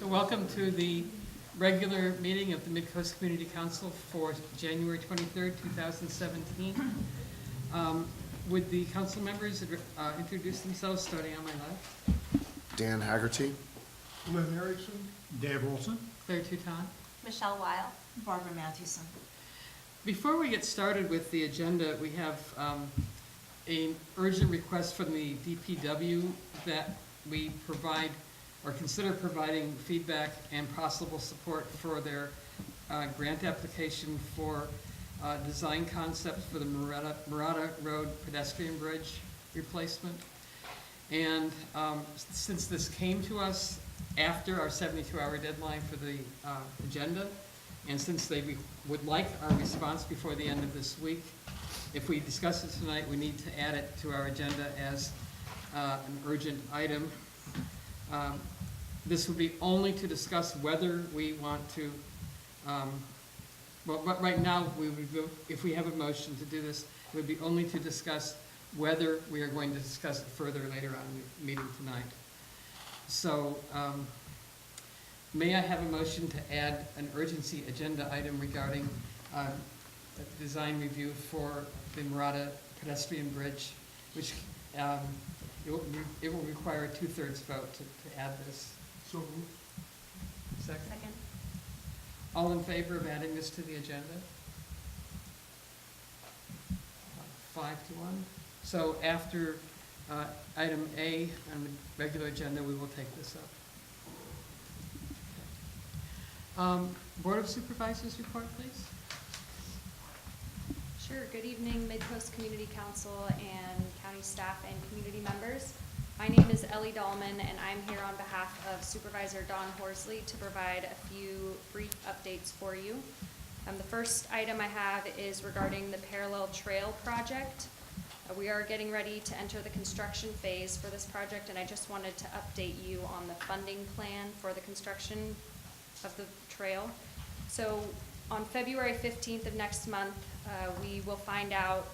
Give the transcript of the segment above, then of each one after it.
So welcome to the regular meeting of the Midcoast Community Council for January 23rd, 2017. Would the council members introduce themselves, starting on my left? Dan Haggerty. Lynn Erickson. Dave Olson. Claire Touton. Michelle Weil. Barbara Mathewson. Before we get started with the agenda, we have an urgent request from the DPW that we provide or consider providing feedback and possible support for their grant application for design concepts for the Murata Road pedestrian bridge replacement. And since this came to us after our 72-hour deadline for the agenda, and since they would like our response before the end of this week, if we discuss it tonight, we need to add it to our agenda as an urgent item. This would be only to discuss whether we want to, well, right now, we would go, if we have a motion to do this, it would be only to discuss whether we are going to discuss it further later on in the meeting tonight. So, may I have a motion to add an urgency agenda item regarding a design review for the Murata pedestrian bridge, which it will require a 2/3 vote to add this. So moved. Second? Second. All in favor of adding this to the agenda? 5-1. So after item A on the regular agenda, we will take this up. Board of Supervisors report, please. Sure. Good evening, Midcoast Community Council and county staff and community members. My name is Ellie Dahlman, and I'm here on behalf of Supervisor Don Horsley to provide a few brief updates for you. The first item I have is regarding the Parallel Trail project. We are getting ready to enter the construction phase for this project, and I just wanted to update you on the funding plan for the construction of the trail. So on February 15th of next month, we will find out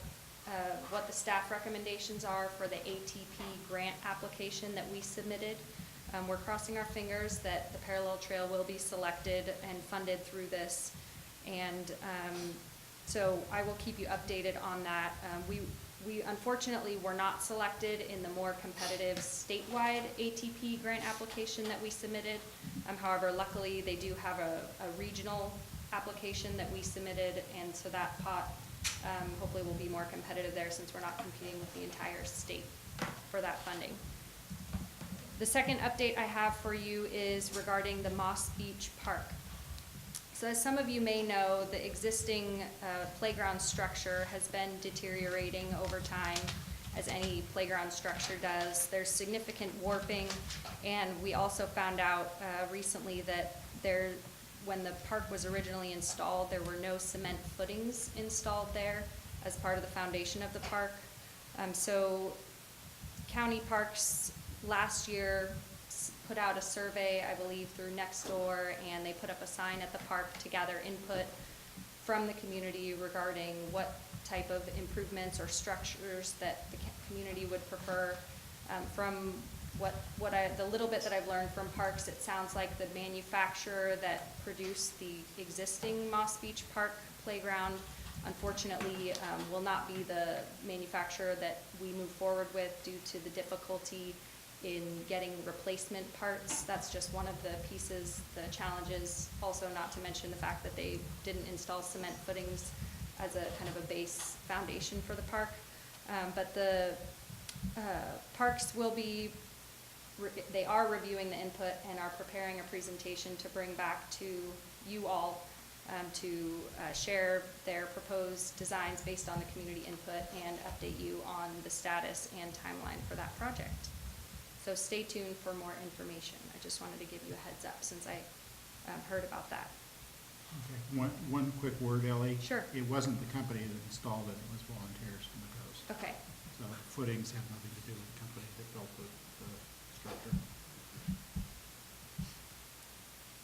what the staff recommendations are for the ATP grant application that we submitted. We're crossing our fingers that the Parallel Trail will be selected and funded through this. And so I will keep you updated on that. We unfortunately were not selected in the more competitive statewide ATP grant application that we submitted. However, luckily they do have a regional application that we submitted, and so that pot hopefully will be more competitive there since we're not competing with the entire state for that funding. The second update I have for you is regarding the Moss Beach Park. So as some of you may know, the existing playground structure has been deteriorating over time, as any playground structure does. There's significant warping, and we also found out recently that when the park was originally installed, there were no cement footings installed there as part of the foundation of the park. So County Parks last year put out a survey, I believe, through Nextdoor, and they put up a sign at the park to gather input from the community regarding what type of improvements or structures that the community would prefer. From the little bit that I've learned from Parks, it sounds like the manufacturer that produced the existing Moss Beach Park playground, unfortunately, will not be the manufacturer that we move forward with due to the difficulty in getting replacement parts. That's just one of the pieces, the challenges, also not to mention the fact that they didn't install cement footings as a kind of a base foundation for the park. But the Parks will be, they are reviewing the input and are preparing a presentation to bring back to you all to share their proposed designs based on the community input and update you on the status and timeline for that project. So stay tuned for more information. I just wanted to give you a heads up since I heard about that. Okay. One quick word, Ellie. Sure. It wasn't the company that installed it, it was volunteers from the coast. Okay. So footings have nothing to do with the company that built the structure.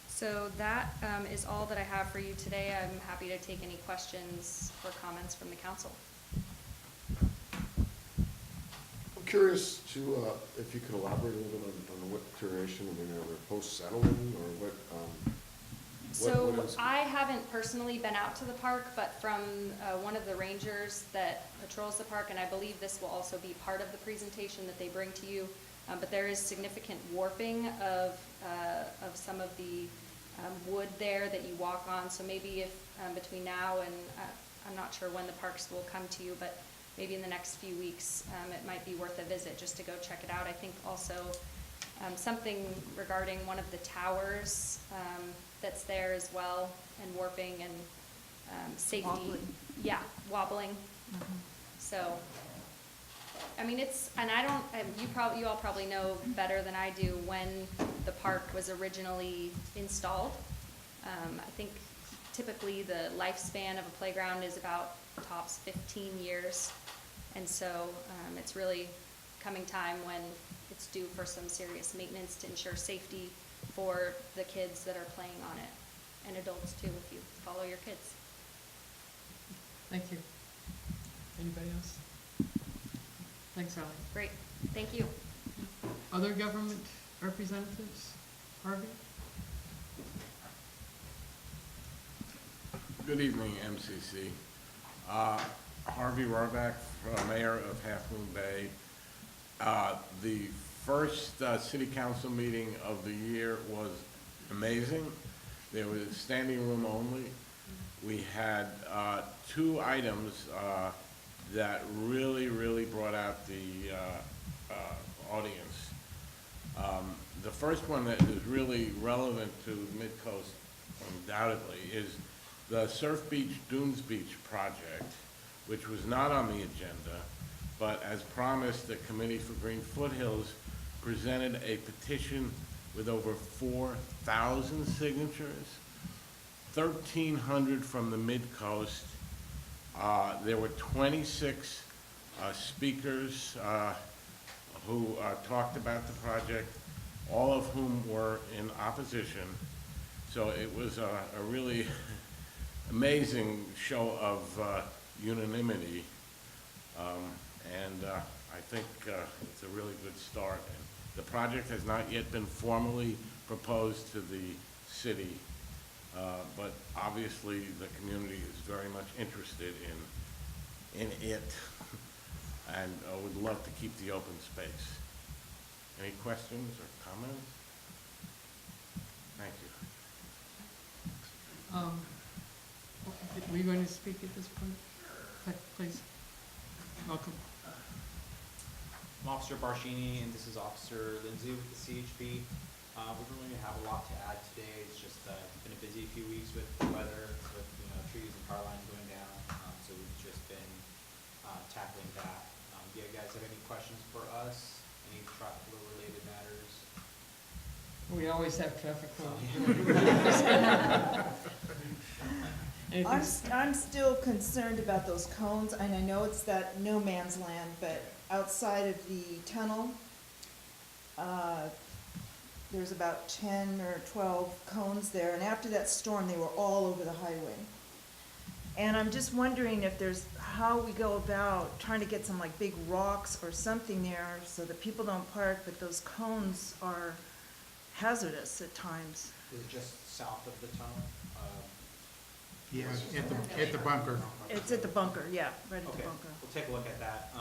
So that is all that I have for you today. I'm happy to take any questions or comments from the council. curious to, if you could elaborate a little bit on what duration, I mean, are there post-settling, or what, So what is? I haven't personally been out to the park, but from one of the rangers that patrols the park, and I believe this will also be part of the presentation that they bring to you, but there is significant warping of some of the wood there that you walk on. So maybe if between now and, I'm not sure when the parks will come to you, but maybe in the next few weeks, it might be worth a visit just to go check it out. I think also something regarding one of the towers that's there as well, and warping and safety. Wobbling. Yeah, wobbling. So, I mean, it's, and I don't, you all probably know better than I do when the park was originally installed. I think typically the lifespan of a playground is about tops 15 years. And so it's really coming time when it's due for some serious maintenance to ensure safety for the kids that are playing on it, and adults too, if you follow your kids. Thank you. Anybody else? Thanks, Ally. Great, thank you. Other government representatives? Harvey? Good evening, MCC. Harvey Rohrbach, Mayor of Half Moon Bay. The first city council meeting of the year was amazing. There was standing room only. We had two items that really brought out the audience. The first one that is really relevant to Midcoast, undoubtedly, is the Surf Beach Dunes Beach project, which was not on the agenda, but as promised, the Committee for Green Foothills presented a petition with over 4,000 signatures, 1,300 from the Midcoast. There were 26 speakers who talked about the project, all of whom were in opposition. So it was a really amazing show of unanimity, and I think it's a really good start. And the project has not yet been formally proposed to the city, but obviously the community is very much interested in it, and would love to keep the open space. Any questions or comments? Thank you. Were you going to speak at this point? Please. Welcome. I'm Officer Barshini, and this is Officer Lindsay with the CHP. We don't really have a lot to add today. It's just been a busy few weeks with the weather, with trees and power lines going down. So we've just been tackling that. Do you guys have any questions for us? Any traffic flow related matters? We always have traffic flow. I'm still concerned about those cones, and I know it's that no man's land, but outside of the tunnel, there's about 10 or 12 cones there, and after that storm, they were all over the highway. And I'm just wondering if there's, how we go about trying to get some like big rocks or something there so that people don't park, but those cones are hazardous at times. Is it just south of the tunnel? Yeah, at the bunker. It's at the bunker, yeah, right at the Okay, bunker. we'll take a look at that.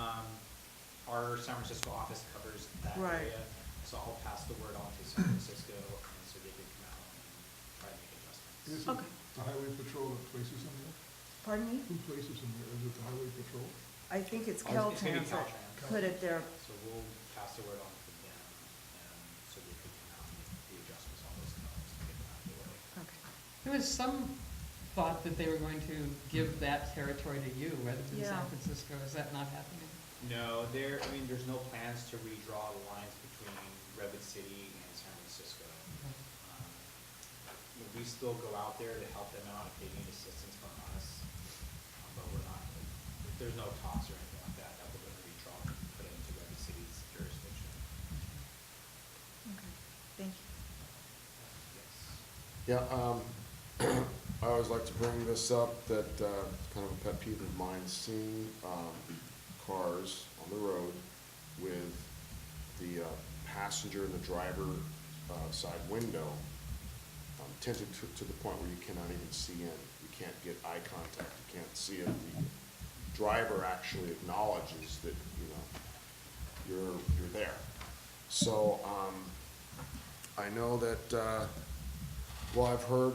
Our San Francisco office covers that Right. area, so I'll pass the word on to San Francisco, and so they can come out and try to make adjustments. Is it Okay. the highway patrol that places them there? Pardon me? Who places them there? Is it the highway patrol? I think it's It's gonna be Caltrans that Caltrans. put it there. So we'll pass the word on to them, so they can come out and make the adjustments on those cones to get them out of the way. Okay. There was some thought that they were going to give that territory to you rather than San Yeah. Francisco. Is that not happening? No, there's no plans to redraw the lines between Redwood City and San Francisco. We still go out there to help them out if they need assistance from us, but we're not, there's no talks or anything like that we're gonna redraw and put it into Redwood City's jurisdiction. Okay, thank you. Yes. Yeah, I always like to bring this up, that kind of a pet peeve of mine, seeing cars on the road with the passenger and the driver side window tinted to the point where you cannot even see in. You can't get eye contact. You can't see if the driver actually acknowledges that, you're there. So, I know that, well, I've heard,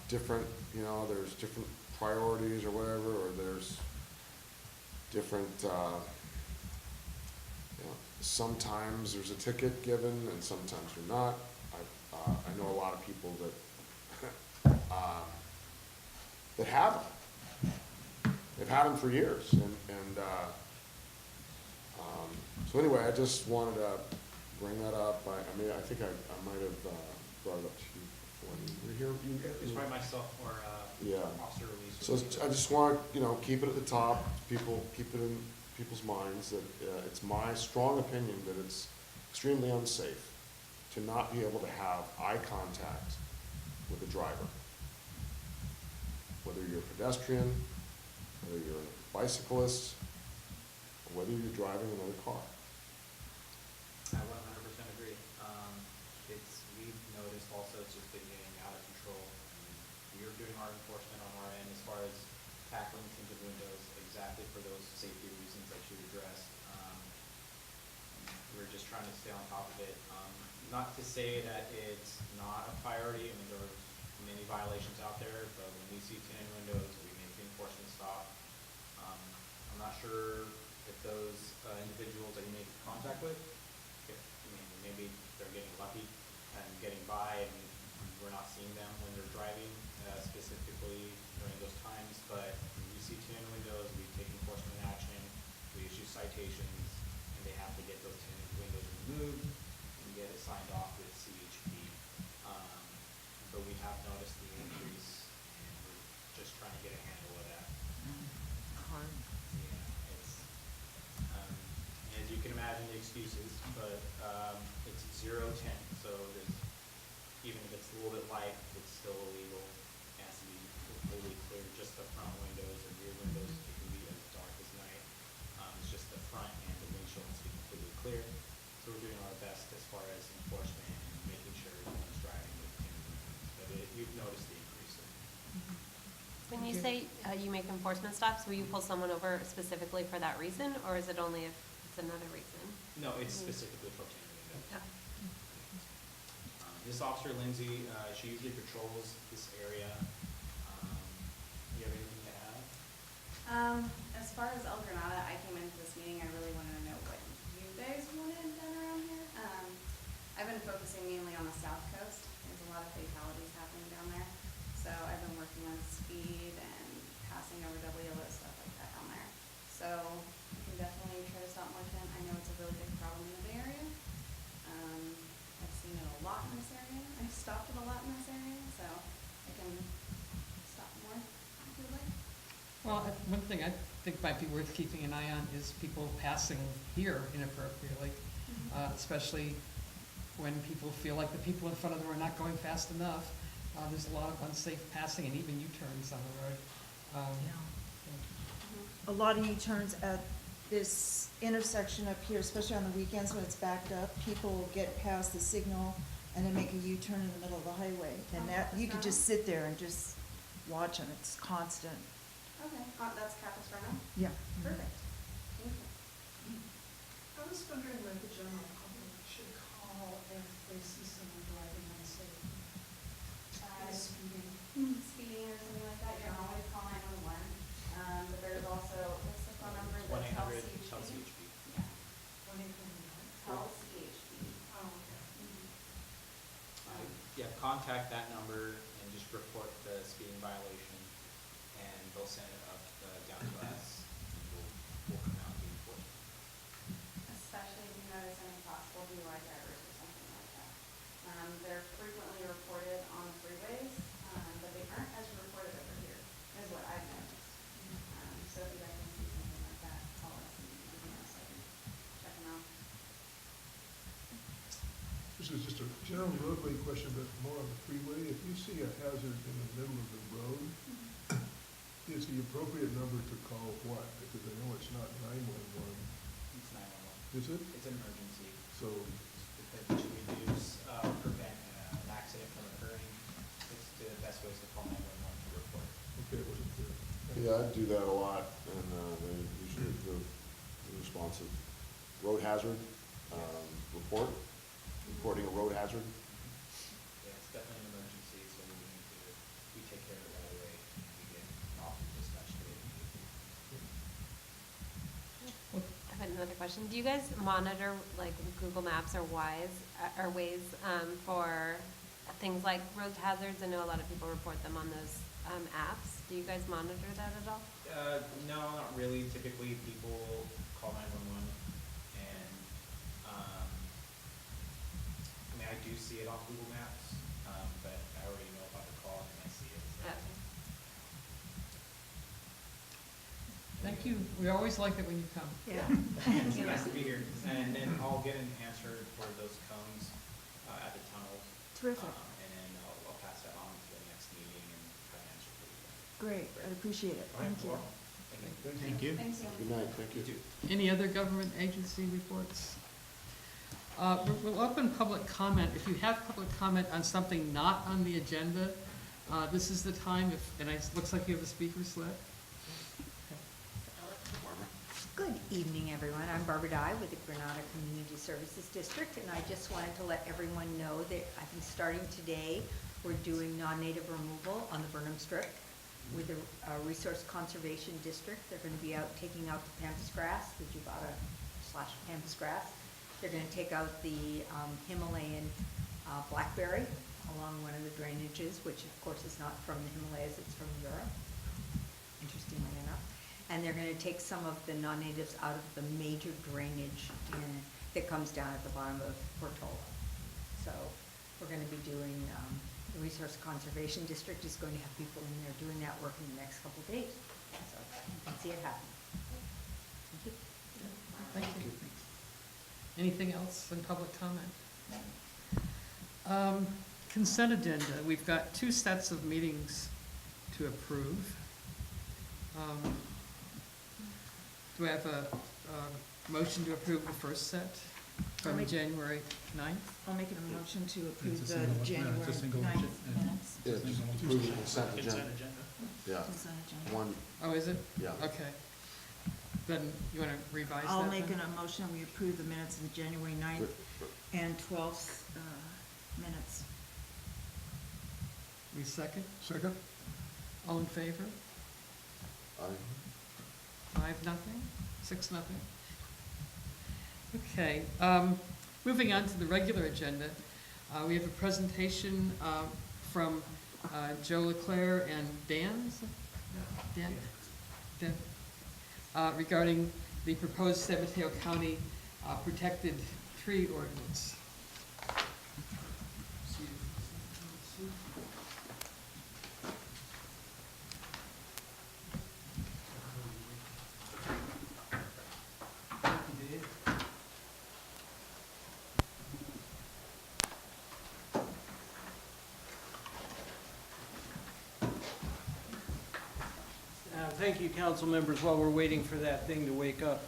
different, there's different priorities or whatever, or there's different, sometimes there's a ticket given and sometimes there's not. I know a lot of people that, that have them. They've had them for years, so anyway, I just wanted to bring that up. I think I might have brought it up to you when you were here. It's probably myself or, Yeah. Officer Elise. So I just want to, keep it at the top, keep it in people's minds that it's my strong opinion that it's extremely unsafe to not be able to have eye contact with the driver. Whether you're a pedestrian, whether you're a bicyclist, or whether you're driving another car. I 100% agree. We've noticed also it's just been getting out of control. We're doing our enforcement on our end as far as tackling tinted windows exactly for those safety reasons that you addressed. We're just trying to stay on top of it. Not to say that it's not a priority. There are many violations out there, but when we see tinted windows, we make the enforcement stop. I'm not sure if those individuals that you make contact with, maybe they're getting lucky and getting by and we're not seeing them when they're driving, specifically during those times, but when we see tinted windows, we take enforcement action, we issue citations, and they have to get those tinted windows removed and get it signed off with CHP. But we have noticed the increase and we're just trying to get a handle of that. Yeah, it's, as you can imagine the excuses, but it's 0-10, so there's, even if it's a little bit light, it's still illegal. It has to be completely clear, just the front windows and rear windows, it can be as dark as night. It's just the front and the windshield has to be completely clear. So we're doing our best as far as enforcement and making sure everyone's driving with tinted windows. But we've noticed the increase. When you say you make enforcement stops, will you pull someone over specifically for that reason, or is it only if it's another reason? No, it's specifically for tinted windows. Yeah. This Officer Lindsay, she usually patrols this area. You have anything to add? As far as El Granada, I came into this meeting, I really wanted to know what you guys wanted done around here. I've been focusing mainly on the south coast. There's a lot of fatalities happening down there. So I've been working on speed and passing over double yellow, stuff like that down there. So I can definitely try to stop more tint. I know it's a really big problem in the Bay Area. I've seen it a lot in this area. I've stopped it a lot in this area, so I can stop more if you'd like. Well, one thing I think might be worth keeping an eye on is people passing here inappropriately, especially when people feel like the people in front of them are not going fast enough. There's a lot of unsafe passing and even U-turns on the road. A lot of U-turns at this intersection up here, especially on the weekends when it's backed up, people get past the signal and then make a U-turn in the middle of the highway. And that, you could just sit there and just watch them, it's constant. Okay, that's Capistrano? Yeah. Perfect. Thank you. I was wondering where the general public should call if they see someone driving unsafe, speeding. Speeding or something like that, you can always call 911. But there's also, what's the phone number? One That's 800 CHP? tell CHP. Yeah, 1-800-911. tell CHP. Oh, okay. Yeah, contact that number and just report the speeding violation, and they'll send it up down to us, and we'll come out and enforce it. Especially if you notice any possible DUI drivers or something like that. They're frequently reported on the freeways, but they aren't as reported over here, is what I've noticed. So if you guys can see something like that, call us and we can check them out. This is just a general roadway question, but more on the freeway. If you see a hazard in the middle of the road, is the appropriate number to call what? Because I know it's not 911. It's 911. Is it? It's an emergency. So, Because to reduce, prevent an accident from occurring, it's the best way is to call 911 to report. okay, it wasn't clear. Yeah, I do that a lot, and they usually, the responsive road hazard reporting a road hazard. Yeah, it's definitely an emergency, so we take care of it right away, and we get often dispatched to it immediately. I have another question. Do you guys monitor like Google Maps or Waze for things like road hazards? I know a lot of people report them on those apps. Do you guys monitor that at all? No, not really. Typically, people call 911, and, I mean, I do see it on Google Maps, but I already know about the call, and I see it. So. Okay. Thank you. We always like it when you come. Yeah. It's nice to be here, and then I'll get an answer for those cones at the tunnel. Terrific. And then I'll pass that on to the next meeting and try to answer for you guys. Great, I appreciate it. Thank you. Thank you. Thanks, Ian. Good night, thank you. Any other government agency reports? We'll open public comment. If you have public comment on something not on the agenda, this is the time, and it looks like you have a speaker slip. Good evening, everyone. I'm Barbara Dye with the Granada Community Services District, and I just wanted to let everyone know that I think starting today, we're doing non-native removal on the Burnham Strip with the Resource Conservation District. They're going to be out taking out the pampas grass, the Juvata / pampas grass. They're going to take out the Himalayan blackberry along one of the drainages, which of course is not from the Himalayas, it's from Europe, interestingly enough. And they're gonna take some of the non-natives out of the major drainage that comes down at the bottom of Portola. So we're gonna be doing, the Resource Conservation District is going to have people in there doing that work in the next couple of days. So you can see it happen. Thank you. Thank you. Anything else in public comment? Consent agenda. We've got 2 sets of meetings to approve. Do I have a motion to approve the first set from January 9th? I'll make a motion to approve It's a the single- no, January it's a single 9th motion, yeah. minutes. Yeah, just approve the consent agenda. Yeah, Consent agenda. one, Oh, is it? yeah. Okay. Then you want to revise that? I'll make then? a motion, we approve the minutes of the January 9th and 12th minutes. We second? Second? All in favor? Aye. 5-0, 6-0. Okay, moving on to the regular agenda, we have a presentation from Joe Leclerc and Dan, is it? Dan? Regarding the proposed San Mateo County protected tree ordinance. Thank you, council members. While we're waiting for that thing to wake up,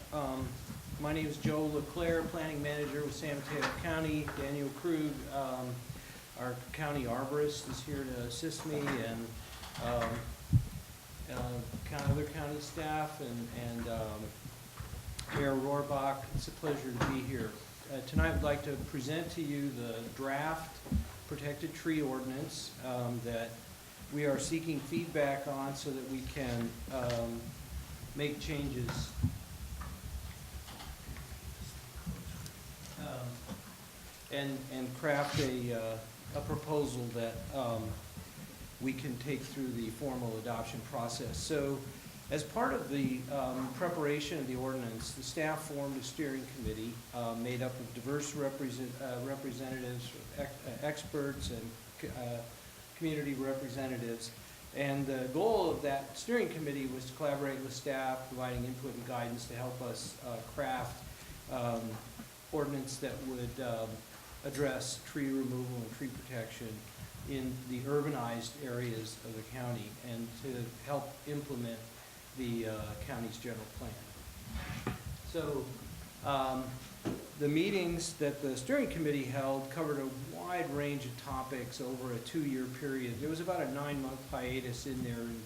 my name is Joe Leclerc, Planning Manager with San Mateo County. Daniel Krug, our county arborist, is here to assist me, and other county staff, and Mayor Rohrbach. It's a pleasure to be here. Tonight, I'd like to present to you the draft protected tree ordinance that we are seeking feedback on so that we can make changes. And craft a proposal that we can take through the formal adoption process. So as part of the preparation of the ordinance, the staff formed a steering committee made up of diverse representatives, experts, and community representatives. And the goal of that steering committee was to collaborate with staff, providing input and guidance to help us craft ordinance that would address tree removal and tree protection in the urbanized areas of the county, and to help implement the county's general plan. So The meetings that the steering committee held covered a wide range of topics over a 2-year period. There was about a 9-month hiatus in there in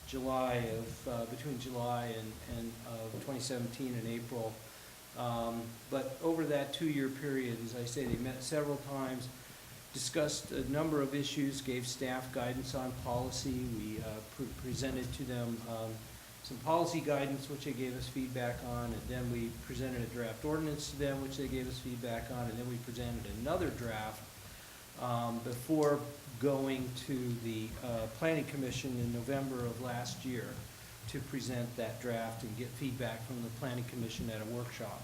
July of, between July and 2017 and April. But over that 2-year period, as I say, they met several times, discussed a number of issues, gave staff guidance on policy. We presented to them some policy guidance, which they gave us feedback on, and then we presented a draft ordinance to them, which they gave us feedback on, and then we presented another draft before going to the Planning Commission in November of last year to present that draft and get feedback from the Planning Commission at a workshop.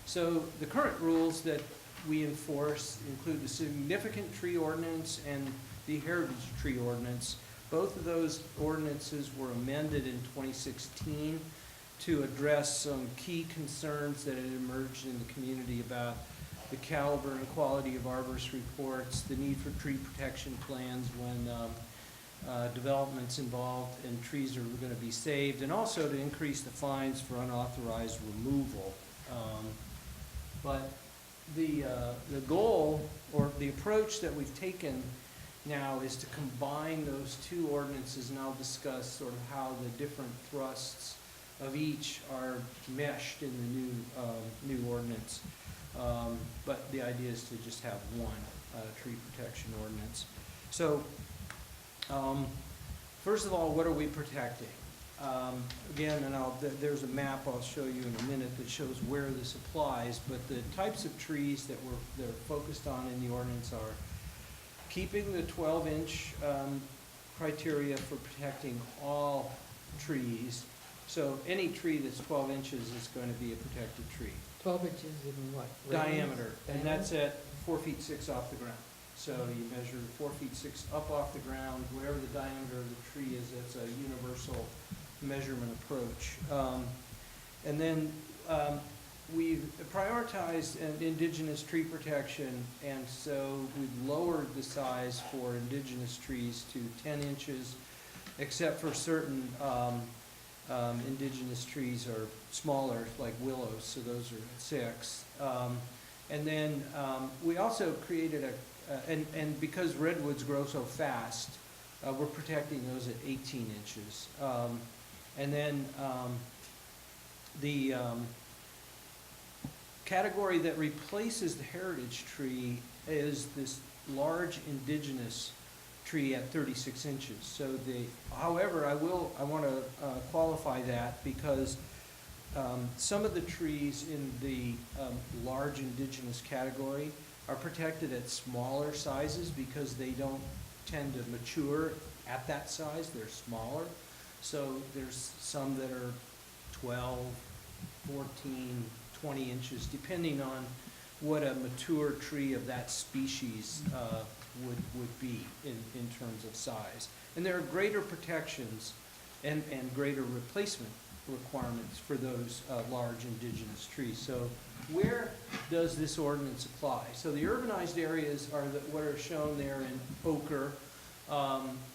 So the current rules that we enforce include the significant tree ordinance and the heritage tree ordinance. Both of those ordinances were amended in 2016 to address some key concerns that had emerged in the community about the caliber and quality of arborist reports, the need for tree protection plans when development's involved and trees are going to be saved, and also to increase the fines for unauthorized removal. But the goal or the approach that we've taken now is to combine those two ordinances, and I'll discuss sort of how the different thrusts of each are meshed in the new ordinance. But the idea is to just have one tree protection ordinance. So first of all, what are we protecting? Again, and there's a map I'll show you in a minute that shows where this applies, but the types of trees that they're focused on in the ordinance are keeping the 12-inch criteria for protecting all trees. So any tree that's 12 inches is going to be a protected tree. 12 inches in what? Diameter, and that's at 4 feet 6 off the ground. So you measure 4 feet 6 up off the ground, whatever the diameter of the tree is, that's a universal measurement approach. And then we've prioritized indigenous tree protection, and so we've lowered the size for indigenous trees to 10 inches, except for certain indigenous trees are smaller, like willows, so those are at 6. And then we also created and because redwoods grow so fast, we're protecting those at 18 inches. And then the category that replaces the heritage tree is this large indigenous tree at 36 inches. So however, I want to qualify that because some of the trees in the large indigenous category are protected at smaller sizes because they don't tend to mature at that size. They're smaller. So there's some that are 12, 14, 20 inches, depending on what a mature tree of that species would be in terms of size. And there are greater protections and greater replacement requirements for those large indigenous trees. So where does this ordinance apply? So the urbanized areas are what are shown there in ochre.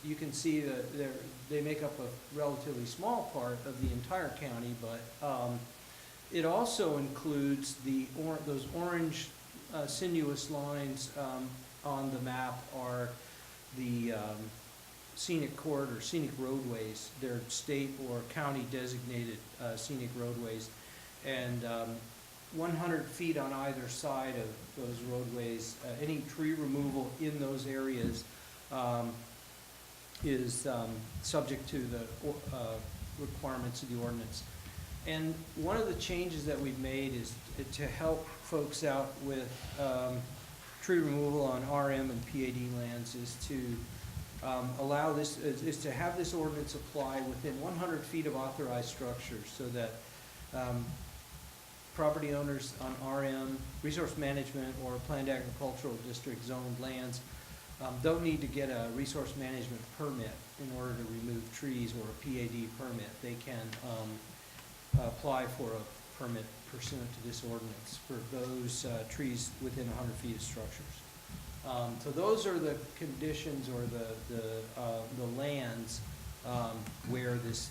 You can see that they make up a relatively small part of the entire county, but it also includes those orange sinuous lines on the map are the scenic corridor, scenic roadways. They're state or county designated scenic roadways. And 100 feet on either side of those roadways, any tree removal in those areas is subject to the requirements of the ordinance. And one of the changes that we've made is to help folks out with tree removal on RM and PAD lands is to allow this, is to have this ordinance apply within 100 feet of authorized structures so that property owners on RM, resource management, or planned agricultural district zoned lands don't need to get a resource management permit in order to remove trees or a PAD permit. They can apply for a permit pursuant to this ordinance for those trees within 100 feet of structures. So those are the conditions or the lands where this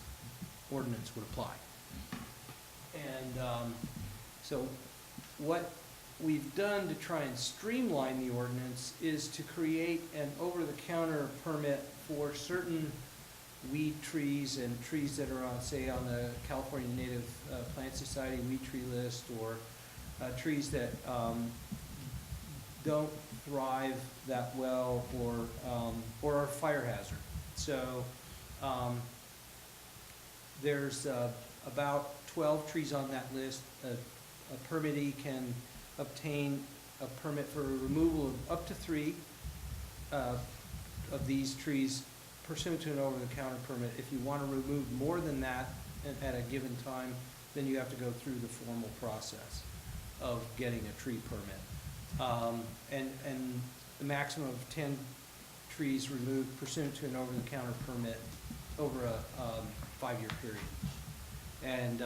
ordinance would apply. And so what we've done to try and streamline the ordinance is to create an over-the-counter permit for certain weed trees and trees that are on, say, on the California Native Plant Society weed tree list, or trees that don't thrive that well, or are fire hazard. So there's about 12 trees on that list. A permittee can obtain a permit for removal of up to 3 of these trees pursuant to an over-the-counter permit. If you want to remove more than that at a given time, then you have to go through the formal process of getting a tree permit. And the maximum of 10 trees removed pursuant to an over-the-counter permit over a 5-year period. And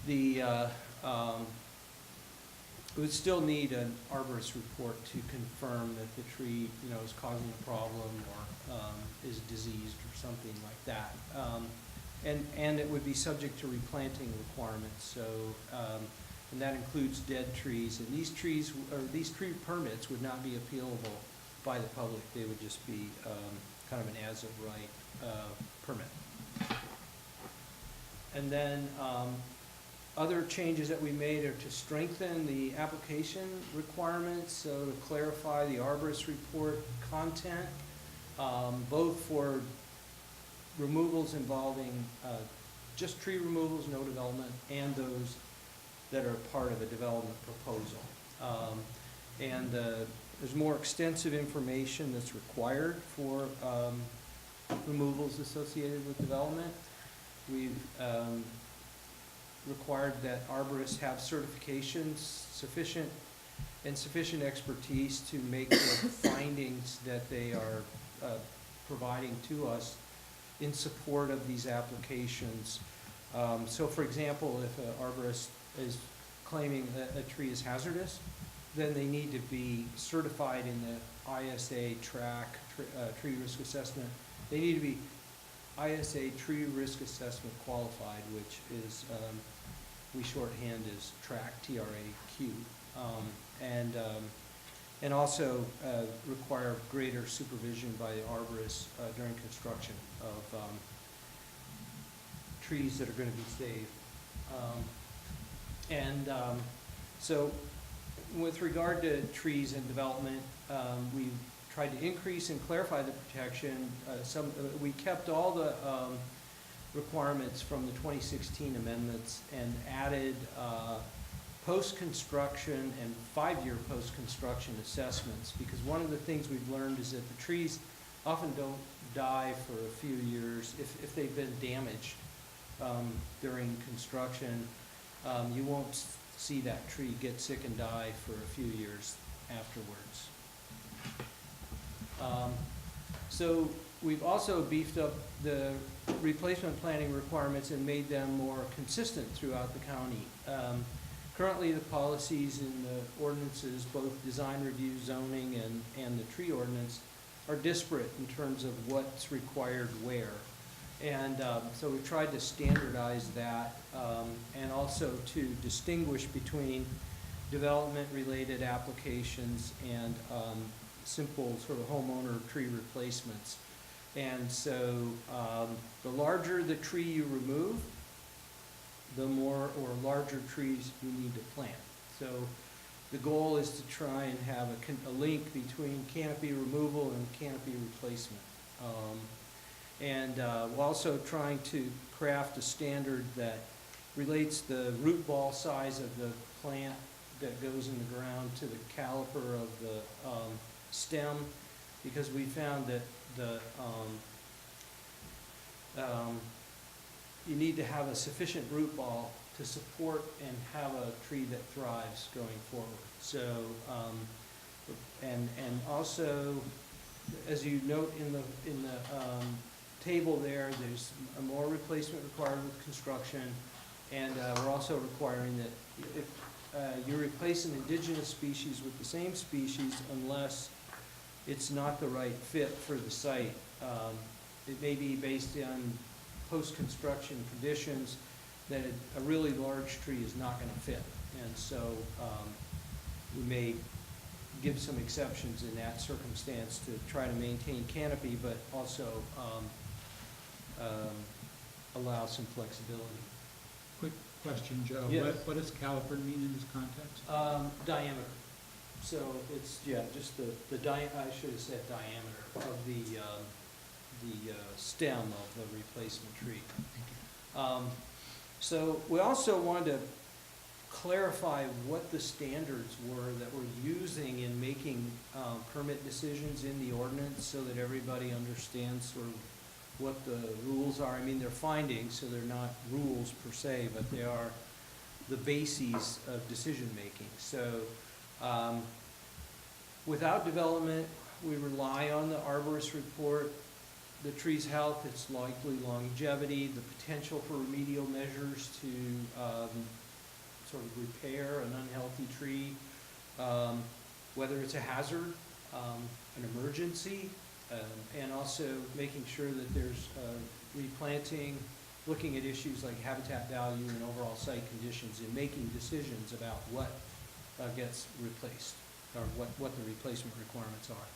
we would still need an arborist report to confirm that the tree, is causing a problem or is diseased or something like that. And it would be subject to replanting requirements. So, and that includes dead trees. And these trees, or these tree permits, would not be appealable by the public. They would just be kind of an as-of-right permit. And then other changes that we made are to strengthen the application requirements, so to clarify the arborist report content, both for removals involving just tree removals, no development, and those that are part of a development proposal. And there's more extensive information that's required for removals associated with development. We've required that arborists have certifications sufficient expertise to make the findings that they are providing to us in support of these applications. So for example, if an arborist is claiming that a tree is hazardous, then they need to be certified in the ISA track, tree risk assessment. They need to be ISA tree risk assessment qualified, which is, we shorthand as track, TRAQ, and also require greater supervision by the arborists during construction of trees that are going to be saved. So with regard to trees and development, we've tried to increase and clarify the protection. We kept all the requirements from the 2016 amendments and added post-construction and 5-year post-construction assessments, because one of the things we've learned is that the trees often don't die for a few years if they've been damaged during construction. You won't see that tree get sick and die for a few years afterwards. So we've also beefed up the replacement planning requirements and made them more consistent throughout the county. Currently, the policies in the ordinances, both design review, zoning, and the tree ordinance, are disparate in terms of what's required where. And so we've tried to standardize that and also to distinguish between development-related applications and simple sort of homeowner tree replacements. And so the larger the tree you remove, the more or larger trees you need to plant. So the goal is to try and have a link between canopy removal and canopy replacement. We're also trying to craft a standard that relates the root ball size of the plant that goes in the ground to the caliper of the stem, because we found that you need to have a sufficient root ball to support and have a tree that thrives going forward. So, and also, as you note in the table there, there's more replacement required with construction, and we're also requiring that if you replace an indigenous species with the same species, unless it's not the right fit for the site. It may be based on post-construction conditions, that a really large tree is not gonna fit. And so, we may give some exceptions in that circumstance to try to maintain canopy, but also, allow some flexibility. Quick question, Joe. Yes. What does caliper mean in this context? Diameter. So it's, yeah, just I should have said diameter of the stem of the replacement tree. So we also wanted to clarify what the standards were that we're using in making permit decisions in the ordinance so that everybody understands sort of what the rules are. I mean, they're findings, so they're not rules per se, but they are the bases of decision-making. So without development, we rely on the arborist report, the tree's health, its likely longevity, the potential for remedial measures to sort of repair an unhealthy tree, whether it's a hazard, an emergency, and also making sure that there's replanting, looking at issues like habitat value and overall site conditions in making decisions about what gets replaced, or what the replacement requirements are.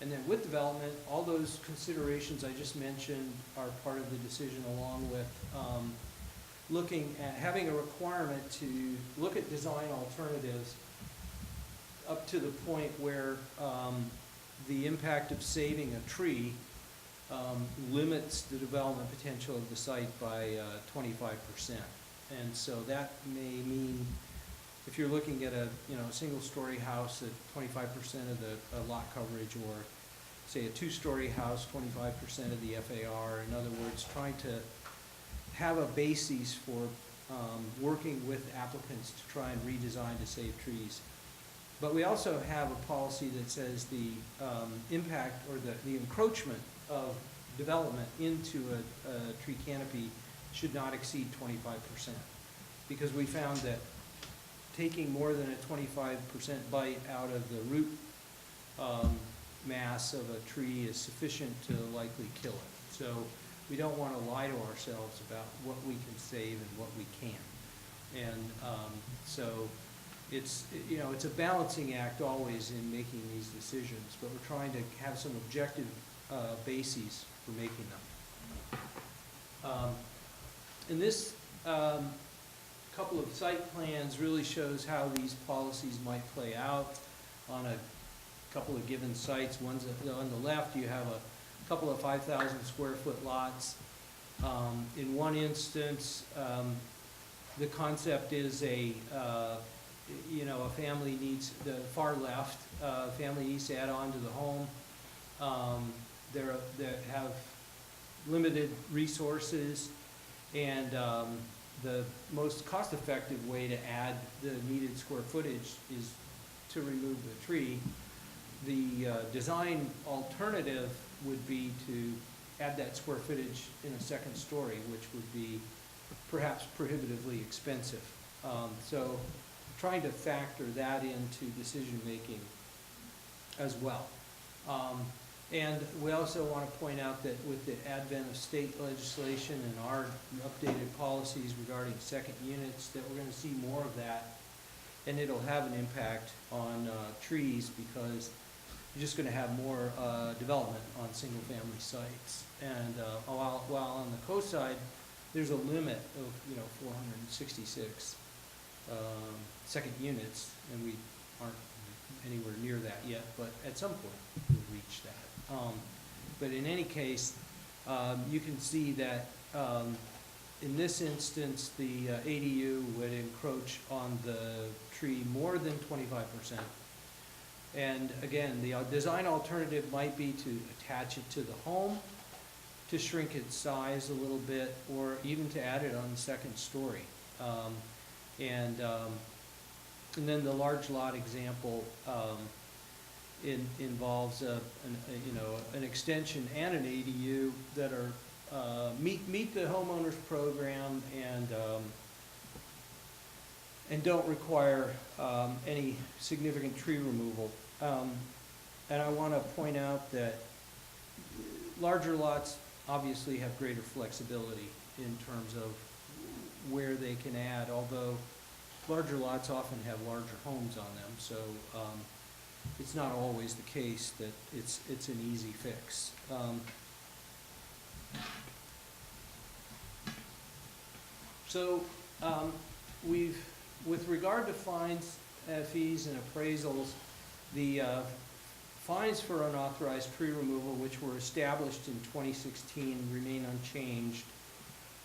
And then with development, all those considerations I just mentioned are part of the decision, along with looking at having a requirement to look at design alternatives up to the point where the impact of saving a tree limits the development potential of the site by 25%. And so that may mean, if you're looking at a single-story house at 25% of the lot coverage, or say a two-story house, 25% of the FAR. In other words, trying to have a basis for working with applicants to try and redesign to save trees. But we also have a policy that says the impact or the encroachment of development into a tree canopy should not exceed 25%. Because we found that taking more than a 25% bite out of the root mass of a tree is sufficient to likely kill it. So we don't want to lie to ourselves about what we can save and what we can't. And so it's a balancing act always in making these decisions, but we're trying to have some objective bases for making them. And this couple of site plans really shows how these policies might play out on a couple of given sites. One's on the left, you have a couple of 5,000 square foot lots. In one instance, the concept is a family needs, the far left, family needs to add on to the home. They have limited resources, and the most cost-effective way to add the needed square footage is to remove the tree. The design alternative would be to add that square footage in a second story, which would be perhaps prohibitively expensive. So trying to factor that into decision-making as well. And we also want to point out that with the advent of state legislation and our updated policies regarding second units, that we're going to see more of that, and it'll have an impact on trees, because you're just going to have more development on single-family sites. And while on the coast side, there's a limit of 466 second units, and we aren't anywhere near that yet, but at some point we'll reach that. But in any case, you can see that in this instance, the ADU would encroach on the tree more than 25%. And again, the design alternative might be to attach it to the home, to shrink its size a little bit, or even to add it on the second story. And then the large lot example involves an extension and an ADU that are meet the homeowners program and don't require any significant tree removal. And I want to point out that larger lots obviously have greater flexibility in terms of where they can add, although larger lots often have larger homes on them, so it's not always the case that it's an easy fix. So with regard to fines, fees, and appraisals, the fines for unauthorized tree removal, which were established in 2016, remain unchanged,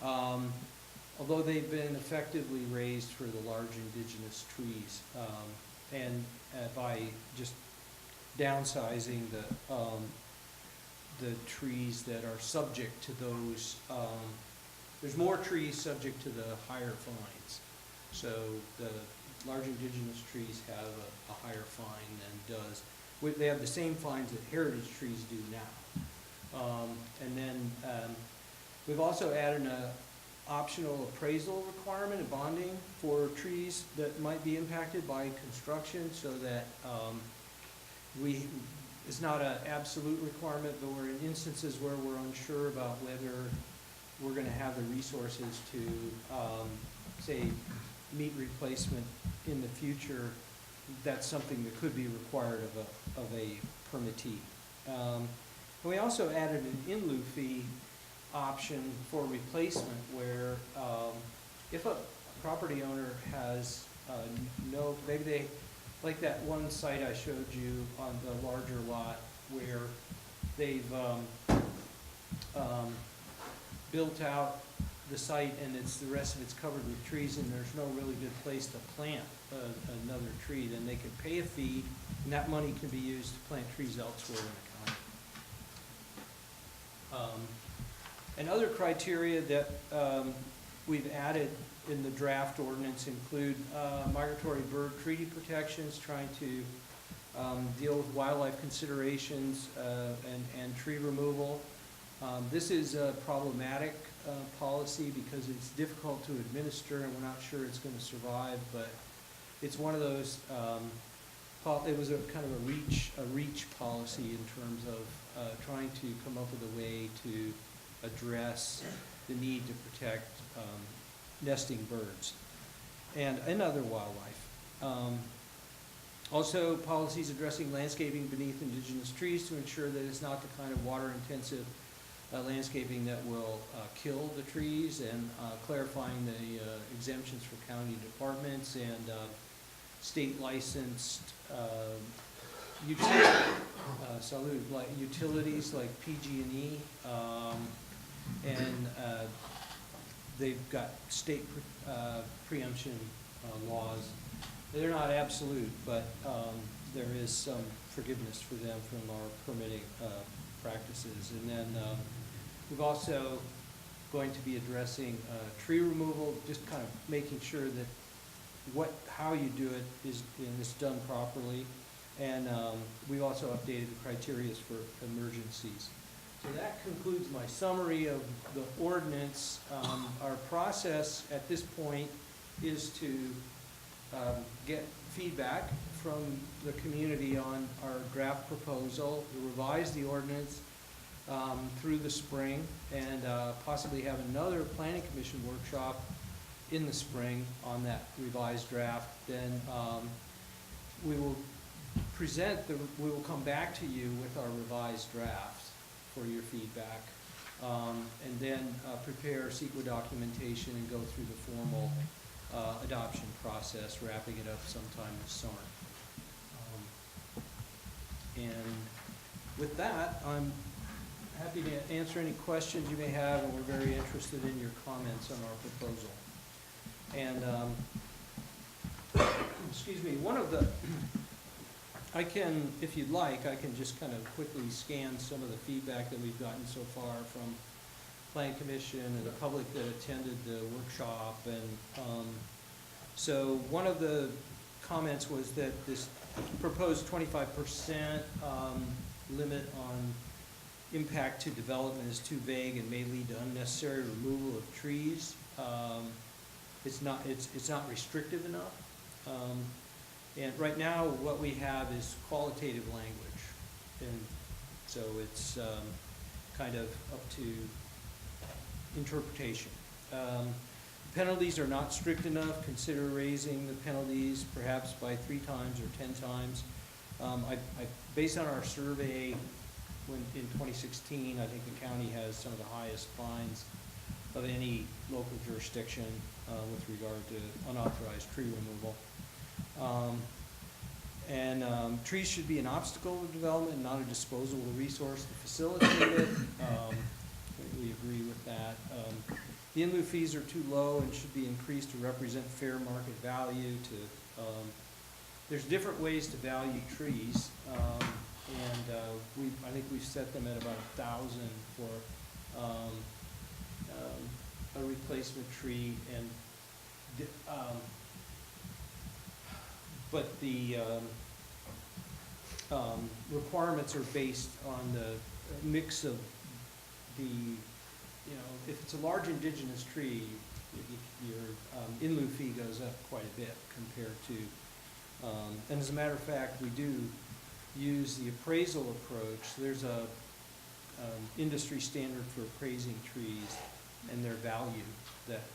although they've been effectively raised for the large indigenous trees, and by just downsizing the trees that are subject to those. There's more trees subject to the higher fines. So the large indigenous trees have a higher fine than they have the same fines that heritage trees do now. And then we've also added an optional appraisal requirement of bonding for trees that might be impacted by construction, so that it's not an absolute requirement, but we're in instances where we're unsure about whether we're going to have the resources to, say, meet replacement in the future. That's something that could be required of a permittee. And we also added an in lieu fee option for replacement, where if a property owner has maybe they, like that one site I showed you on the larger lot, where they've built out the site and the rest of it's covered with trees, and there's no really good place to plant another tree, then they could pay a fee, and that money can be used to plant trees elsewhere in the county. And other criteria that we've added in the draft ordinance include migratory bird treaty protections, trying to deal with wildlife considerations and tree removal. This is a problematic policy because it's difficult to administer, and we're not sure it's going to survive, but it's one of those, it was a kind of a reach policy in terms of trying to come up with a way to address the need to protect nesting birds and other wildlife. Also, policies addressing landscaping beneath indigenous trees to ensure that it's not the kind of water-intensive landscaping that will kill the trees, and clarifying the exemptions for county departments and state licensed utilities like PG&E, and they've got state preemption laws. They're not absolute, but there is some forgiveness for them from our permitting practices. And then we've also going to be addressing tree removal, just kind of making sure that how you do it is done properly. And we've also updated the criteria for emergencies. So that concludes my summary of the ordinance. Our process at this point is to get feedback from the community on our draft proposal, to revise the ordinance through the spring, and possibly have another planning commission workshop in the spring on that revised draft. Then we will come back to you with our revised draft for your feedback, and then prepare CEQA documentation and go through the formal adoption process, wrapping it up sometime this summer. And with that, I'm happy to answer any questions you may have, and we're very interested in your comments on our proposal. And excuse me, if you'd like, I can just kind of quickly scan some of the feedback that we've gotten so far from Planning Commission and the public that attended the workshop. And so one of the comments was that this proposed 25% limit on impact to development is too vague and may lead to unnecessary removal of trees. It's not restrictive enough. And right now, what we have is qualitative language, and so it's kind of up to interpretation. penalties are not strict enough, consider raising the penalties perhaps by 3 times or 10 times. Based on our survey in 2016, I think the county has some of the highest fines of any local jurisdiction with regard to unauthorized tree removal. Trees should be an obstacle to development, not a disposable resource to facilitate it. We agree with that. The in lieu fees are too low and should be increased to represent fair market value. There's different ways to value trees, I think we've set them at about 1,000 for a replacement tree, but the requirements are based on the mix of if it's a large indigenous tree, your in lieu fee goes up quite a bit compared to, and as a matter of fact, we do use the appraisal approach. There's a industry standard for appraising trees and their value that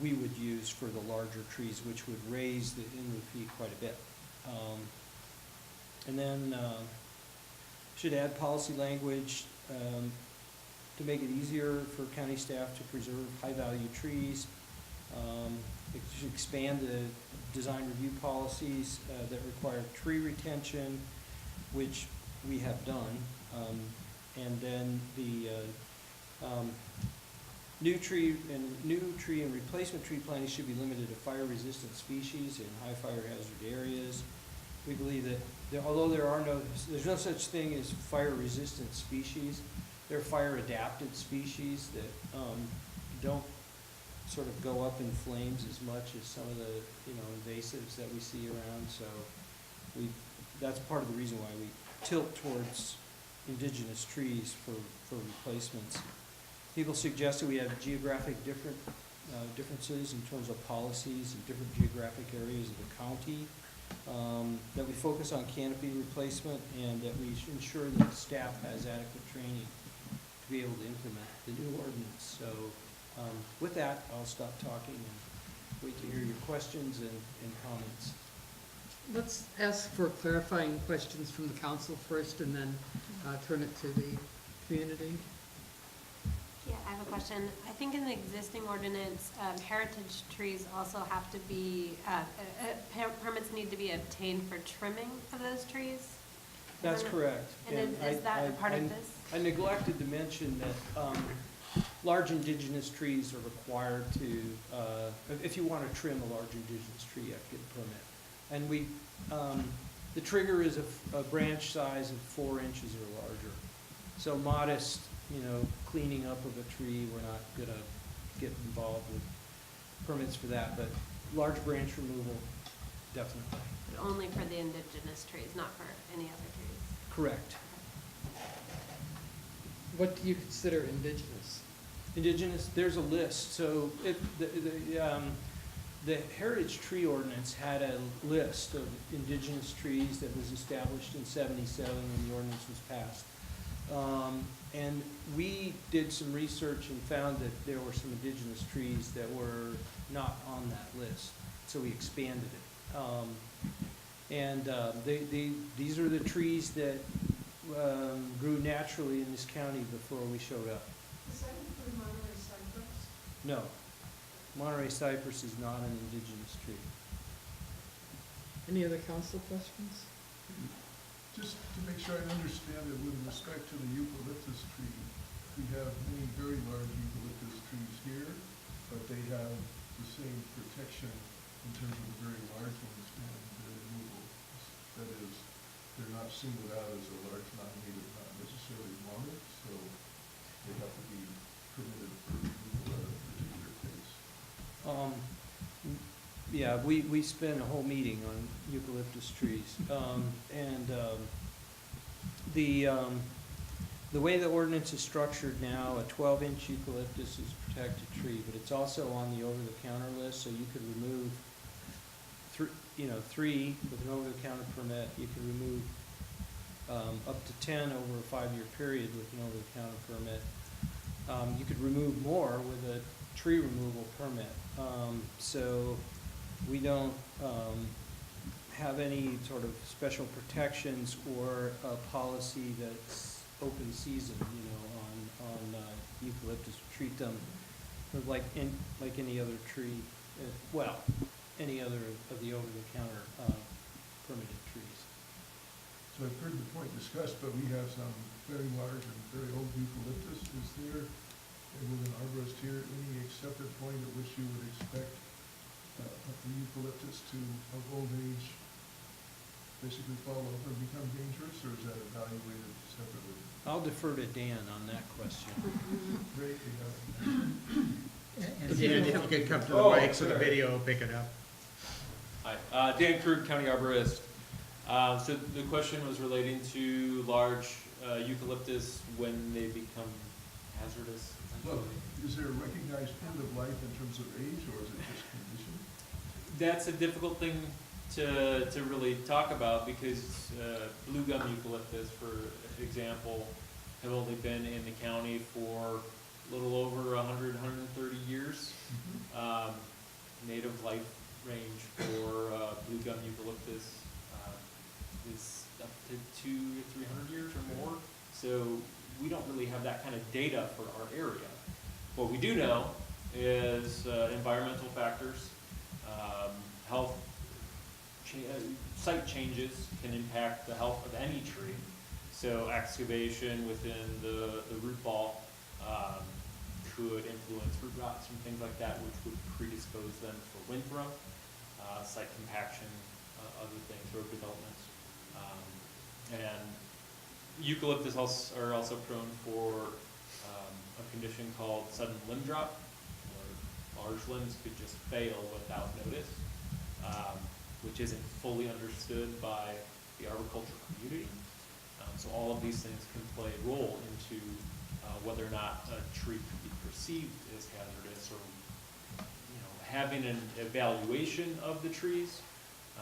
we would use for the larger trees, which would raise the in lieu fee quite a bit. And then should add policy language to make it easier for county staff to preserve high-value trees. It should expand the design review policies that require tree retention, which we have done. And then the new tree and replacement tree planting should be limited to fire-resistant species in high fire hazard areas. We believe that although there's no such thing as fire-resistant species, there are fire-adapted species that don't sort of go up in flames as much as some of the invasives that we see around. So that's part of the reason why we tilt towards indigenous trees for replacements. People suggested we have geographic differences in terms of policies in different geographic areas of the county, that we focus on canopy replacement, and that we ensure that staff has adequate training to be able to implement the new ordinance. So with that, I'll stop talking and wait to hear your questions and comments. Let's ask for clarifying questions from the council first, and then turn it to the community. Yeah, I have a question. I think in the existing ordinance, heritage trees also have to be, permits need to be obtained for trimming of those trees? That's correct. And is that a part of this? I neglected to mention that large indigenous trees are required to, if you want to trim a large indigenous tree, you have to get a permit. And the trigger is a branch size of 4 inches or larger. So modest, cleaning up of a tree, we're not gonna get involved with permits for that, but large branch removal, definitely. But only for the indigenous trees, not for any other trees? Correct. What do you consider indigenous? Indigenous, there's a list. So the Heritage Tree Ordinance had a list of indigenous trees that was established in '77 when the ordinance was passed. And we did some research and found that there were some indigenous trees that were not on that list, so we expanded it. These are the trees that grew naturally in this county before we showed up. Is that include Monterey cypress? No, Monterey cypress is not an indigenous tree. Any other council questions? Just to make sure I understand it, with respect to the eucalyptus tree, we have many very large eucalyptus trees here, but they have the same protection in terms of the very large ones and their removal. That is, they're not singled out as a large non-native, not necessarily wanted, so they have to be permitted for removal at a particular place. Yeah, we spent a whole meeting on eucalyptus trees. The way the ordinance is structured now, a 12-inch eucalyptus is a protected tree, but it's also on the over-the-counter list, so you could remove three with an over-the-counter permit. You could remove up to 10 over a 5-year period with an over-the-counter permit. you could remove more with a tree removal permit. So we don't have any sort of special protections or a policy that's open season, you know, on eucalyptus. Treat them like any other tree, well, any other of the over-the-counter permitted trees. So I've heard the point discussed, but we have some very large and very old eucalyptus. Is there, and with an arborist here, any accepted point at which you would expect the eucalyptus to, of old age, basically fall over and become dangerous, or is that evaluated separately? I'll defer to Dan on that question. Great, we have. And Dan, if you could come to the mic so the video will pick it up. Hi, Dan Krug, County Arborist. So the question was relating to large eucalyptus when they become hazardous, Well, essentially. is there a recognized end of life in terms of age, or is it just condition? That's a difficult thing to really talk about because blue gum eucalyptus, for example, have only been in the county for a little over 100, 130 years. Native life range for blue gum eucalyptus is up to 200 to 300 years or more. So we don't really have that kind of data for our area. What we do know is environmental factors, health, site changes can impact the health of any tree. So excavation within the root ball could influence root rots and things like that, which would predispose them for wind throw, site compaction, other things, road developments. And eucalyptus are also prone for a condition called sudden limb drop, where large limbs could just fail without notice, which isn't fully understood by the arboriculture community. So all of these things can play a role into whether or not a tree could be perceived as hazardous, or having an evaluation of the trees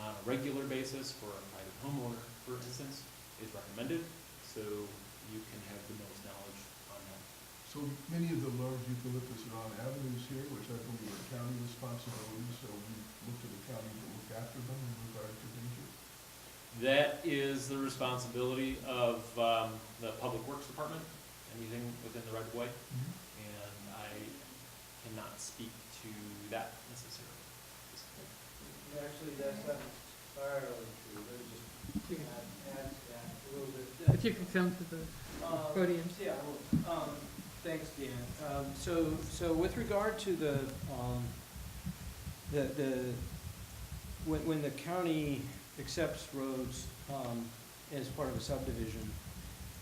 on a regular basis for a private homeowner, for instance, is recommended, so you can have the most knowledge on that. So many of the large eucalyptus are on avenues here, which I believe are county responsibilities, so we look to the county to look after them in regard to danger. That is the responsibility of the Public Works Department, anything within the right of way, and I cannot speak to that necessarily. Actually, that's not entirely true, there's just add to that a little bit. If you could come to the podium. Yeah, thanks, Dan. So with regard to when the county accepts roads as part of a subdivision,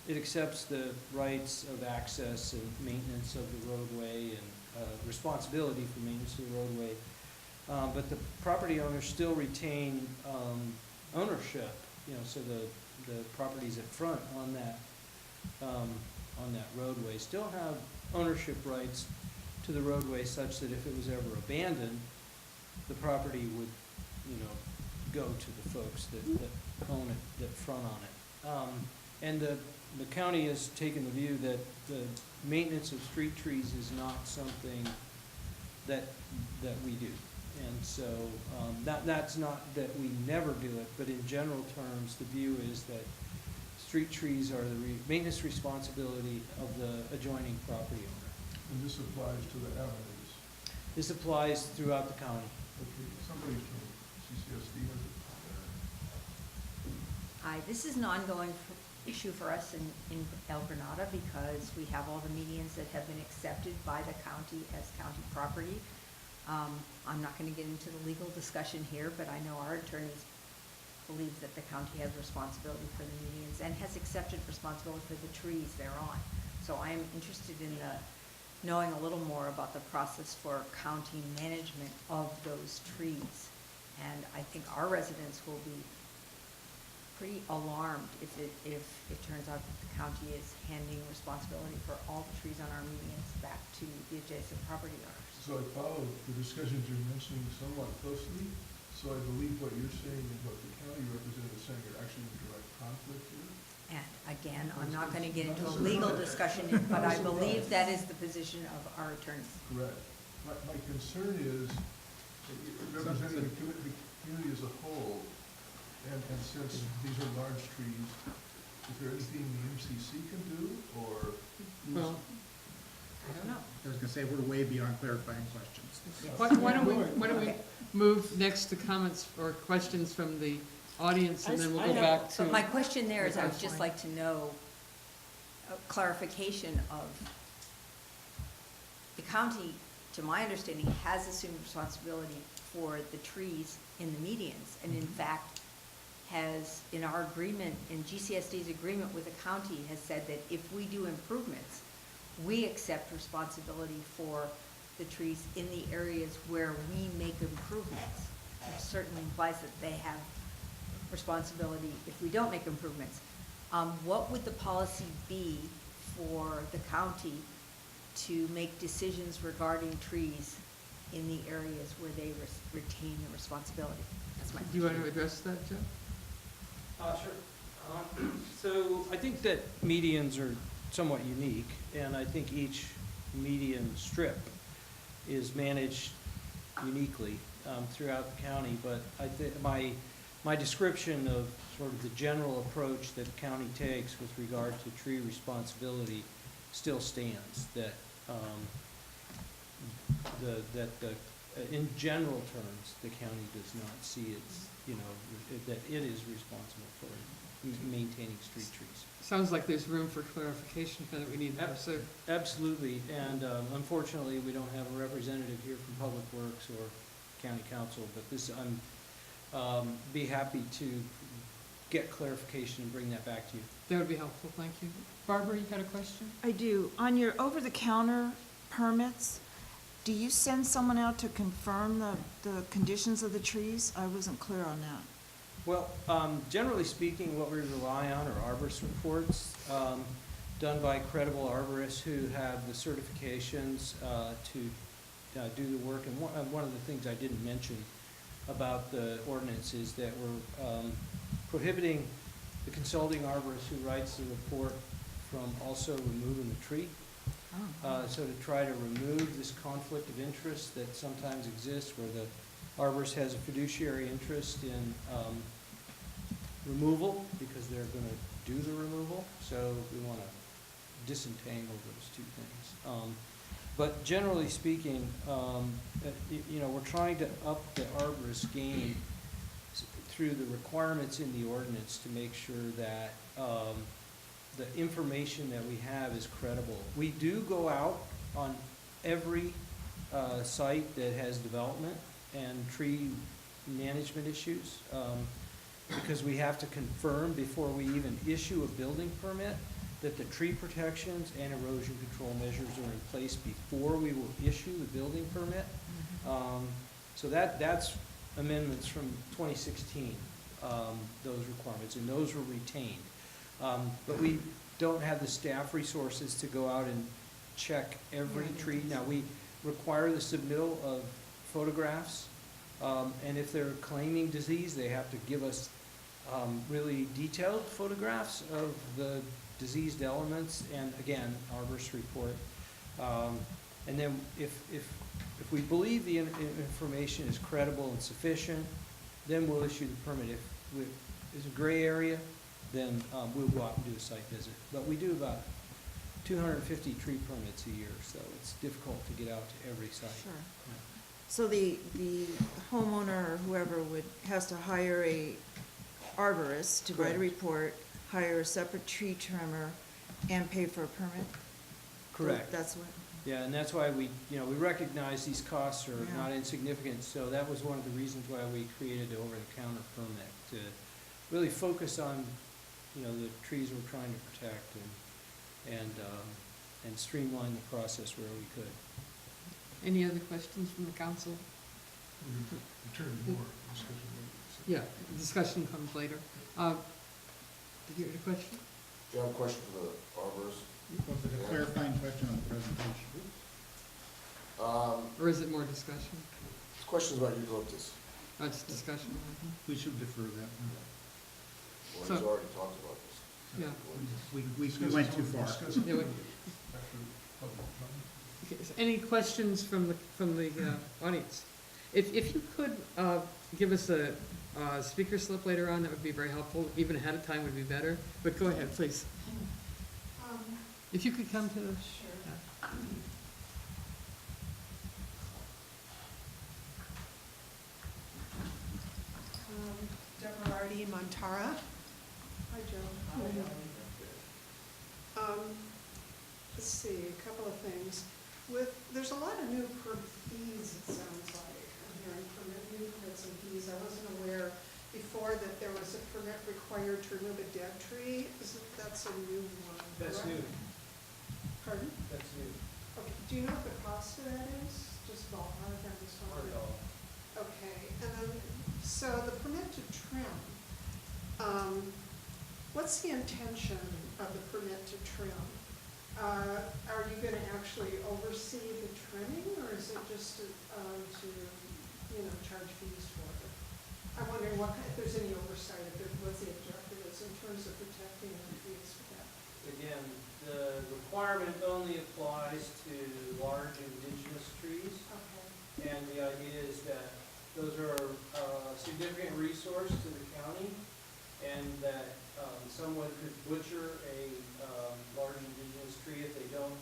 it accepts the rights of access and maintenance of the roadway and responsibility for maintenance of the roadway. But the property owners still retain ownership, so the properties at front on that roadway still have ownership rights to the roadway, such that if it was ever abandoned, the property would, go to the folks that own it, that front on it. And the county has taken the view that the maintenance of street trees is not something that we do. And so that's not that we never do it, but in general terms, the view is that street trees are the maintenance responsibility of the adjoining property owner. And this applies to the avenues. This applies throughout the county. Okay, somebody from CCSD has a Hi, this is an ongoing issue for us in El Granada because we have all the medians that have been accepted by the county as county property. I'm not going to get into the legal discussion here, but I know our attorneys believe that the county has responsibility for the medians and has accepted responsibility for the trees thereon. So I am interested in knowing a little more about the process for county management of those trees. And I think our residents will be pretty alarmed if it turns out that the county is handing responsibility for all the trees on our medians back to the adjacent property owners. So I followed the discussions you're mentioning somewhat closely, so I believe what you're saying and what the county representative is saying are actually in direct conflict here. And again, I'm not gonna get into a legal discussion, but I believe that is the position of our attorney. Correct. My concern is, representing the community as a whole, and since these are large trees, is there anything the MCC can do, or? Well, I don't know. I was gonna say, we're way beyond clarifying questions. why don't we move next to comments or questions from the audience, and then we'll go back to. But my question there is, I would just like to know a clarification of, the county, to my understanding, has assumed responsibility for the trees in the medians, and in fact, has, in our agreement, in GCSD's agreement with the county, has said that if we do improvements, we accept responsibility for the trees in the areas where we make improvements. Which certainly implies that they have responsibility if we don't make improvements. What would the policy be for the county to make decisions regarding trees in the areas where they retain the responsibility? That's my question. Do you want to address that, Joe? Sure. So I think that medians are somewhat unique, and I think each median strip is managed uniquely throughout the county, but I think my description of sort of the general approach that the county takes with regard to tree responsibility still stands, that in general terms, the county does not see its, that it is responsible for maintaining street trees. Sounds like there's room for clarification here that we need to pursue. Absolutely, and unfortunately, we don't have a representative here from Public Works or County Council, but this, I'm be happy to get clarification and bring that back to you. That would be helpful, thank you. Barbara, you had a question? I do. On your over-the-counter permits, do you send someone out to confirm the conditions of the trees? I wasn't clear on that. Well, generally speaking, what we rely on are arborist reports done by credible arborists who have the certifications to do the work. And one of the things I didn't mention about the ordinance is that we're prohibiting the consulting arborist who writes the report from also removing the tree. So to try to remove this conflict of interest that sometimes exists where the arborist has a fiduciary interest in removal because they're going to do the removal. So we want to disentangle those two things. But generally speaking, we're trying to up the arborist game through the requirements in the ordinance to make sure that the information that we have is credible. We do go out on every site that has development and tree management issues because we have to confirm before we even issue a building permit that the tree protections and erosion control measures are in place before we will issue the building permit. So that's amendments from 2016, those requirements, and those were retained. But we don't have the staff resources to go out and check every tree. Now, we require the submittal of photographs, and if they're claiming disease, they have to give us really detailed photographs of the diseased elements, and again, arborist report. And then if we believe the information is credible and sufficient, then we'll issue the permit. If there's a gray area, then we'll go out and do a site visit. But we do about 250 tree permits a year, so it's difficult to get out to every site. Sure. So the homeowner or whoever has to hire a arborist to write a report, hire a separate tree trimmer, and pay for a permit? Correct. That's what? Yeah, and that's why we recognize these costs are not insignificant, so that was one of the reasons why we created the over-the-counter permit, to really focus on, the trees we're trying to protect and streamline the process where we could. Any other questions from the council? Return more discussion later. Yeah, discussion comes later. Did you have a question? Do you have a question for the arborist? Was it a clarifying question on the presentation? Or is it more discussion? This question's about eucalyptus. It's discussion. We should defer that. Well, So- he's already talked about this. Yeah. We went too far. Discuss it Yeah, we- after public comment. Okay, so any questions from the audience? If you could give us a speaker slip later on, that would be very helpful. Even ahead of time would be better. But go ahead, please. If you could come to the... Sure. Deborah Hardy, Montara. Hi, Joe. Let's see, a couple of things. There's a lot of new fees, it sounds like. I'm hearing new permits and fees. I wasn't aware before that there was a permit required to remove a dead tree. That's a new one. That's correct? new, Pardon? that's new, Okay, do you know what the cost of that is? Just ballpark, I'm just hard wondering. all. Okay, and then, so the permit to trim, what's the intention of the permit to trim? Are you gonna actually oversee the trimming, or is it just to charge fees for it? I'm wondering if there's any oversight, what's the objective is in terms of protecting the trees for that? Again, the requirement only applies to large indigenous trees, Okay. and the idea is that those are a significant resource to the county, and that someone could butcher a large indigenous tree if they don't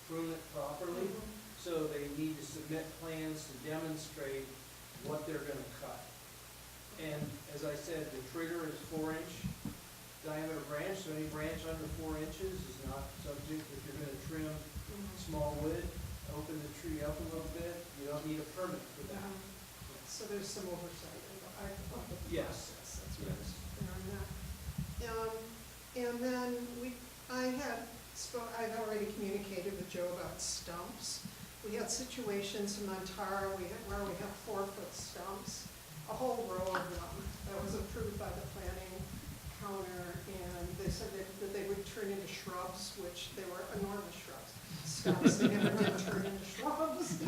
prune it properly. So they need to submit plans to demonstrate what they're gonna cut. And as I said, the trigger is 4-inch diameter branch, so any branch under 4 inches is not subject. If you're gonna trim small wood, open the tree up a little bit, you don't need a permit for that. So there's some oversight of the Yes. process, that's what I was Yes. clear on that. And then I've already communicated with Joe about stumps. We had situations in Montara where we have 4-foot stumps, a whole row of them that was approved by the planning counter, and they said that they would turn into shrubs, which they were enormous shrubs. Stumps, they never did turn into shrubs.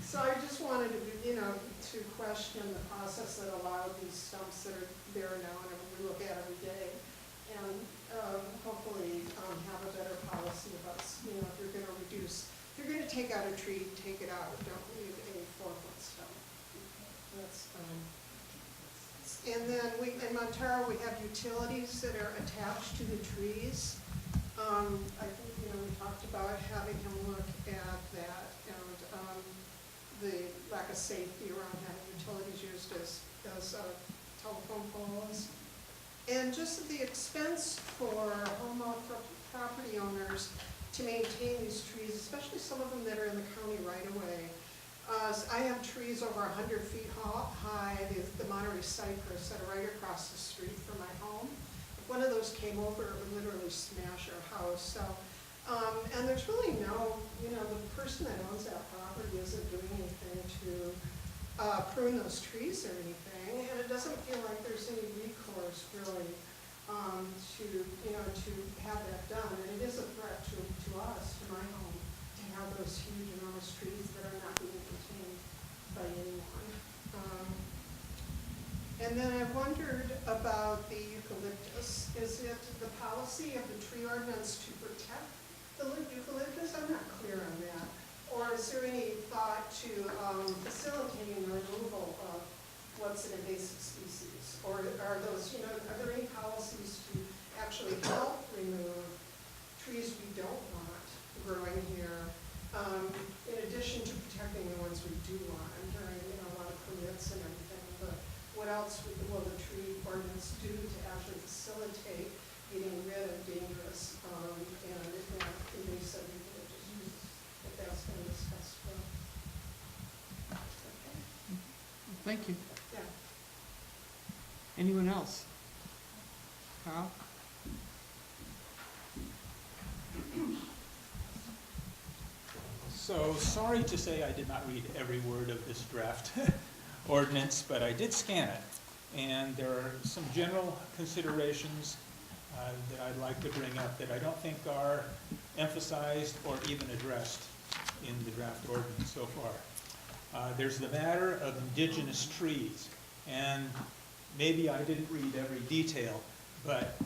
So I just wanted to question the process that allowed these stumps that are there now and we look at every day. And hopefully have a better policy about, if you're gonna reduce, if you're gonna take out a tree, take it out, don't leave a 4-foot stump. That's, and then in Montara, we have utilities that are attached to the trees. I think, we talked about having him look at that and the lack of safety around having utilities used as telephone poles. And just the expense for property owners to maintain these trees, especially some of them that are in the county right away. I have trees over 100 feet high, the Monterey cypress that are right across the street from my home. If one of those came over, it would literally smash our house. So, and there's really the person that owns that property isn't doing anything to prune those trees or anything, and it doesn't feel like there's any recourse really to have that done. And it is a threat to us, to my home, to have those huge enormous trees that are not being maintained by anyone. And then I wondered about the eucalyptus. Is it the policy of the tree ordinance to protect the eucalyptus? I'm not clear on that. Or is there any thought to facilitating the removal of what's an invasive species? Or are there any policies to actually help remove trees we don't want growing here, in addition to protecting the ones we do want? I'm hearing a lot of permits and everything, but what else will the tree ordinance do to actually facilitate getting rid of dangerous and invasive eucalyptus? If that's been discussed well. Okay. Thank you. Yeah. Anyone else? Carl? So, sorry to say I did not read every word of this draft ordinance, but I did scan it. And there are some general considerations that I'd like to bring up that I don't think are emphasized or even addressed in the draft ordinance so far. There's the matter of indigenous trees. And maybe I didn't read every detail, but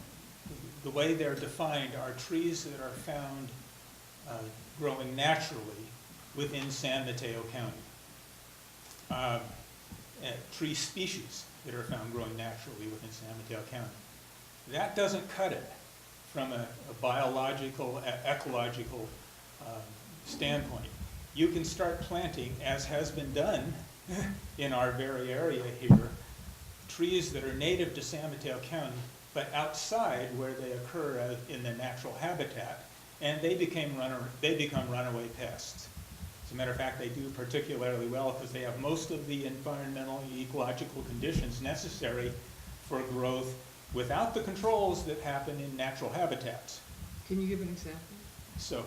the way they're defined are trees that are found growing naturally within San Mateo County. Tree species that are found growing naturally within San Mateo County. That doesn't cut it from a biological, ecological standpoint. You can start planting, as has been done in our very area here, trees that are native to San Mateo County, but outside where they occur in the natural habitat, and they become runaway pests. As a matter of fact, they do particularly well because they have most of the environmental and ecological conditions necessary for growth without the controls that happen in natural habitats. Can you give an example? So,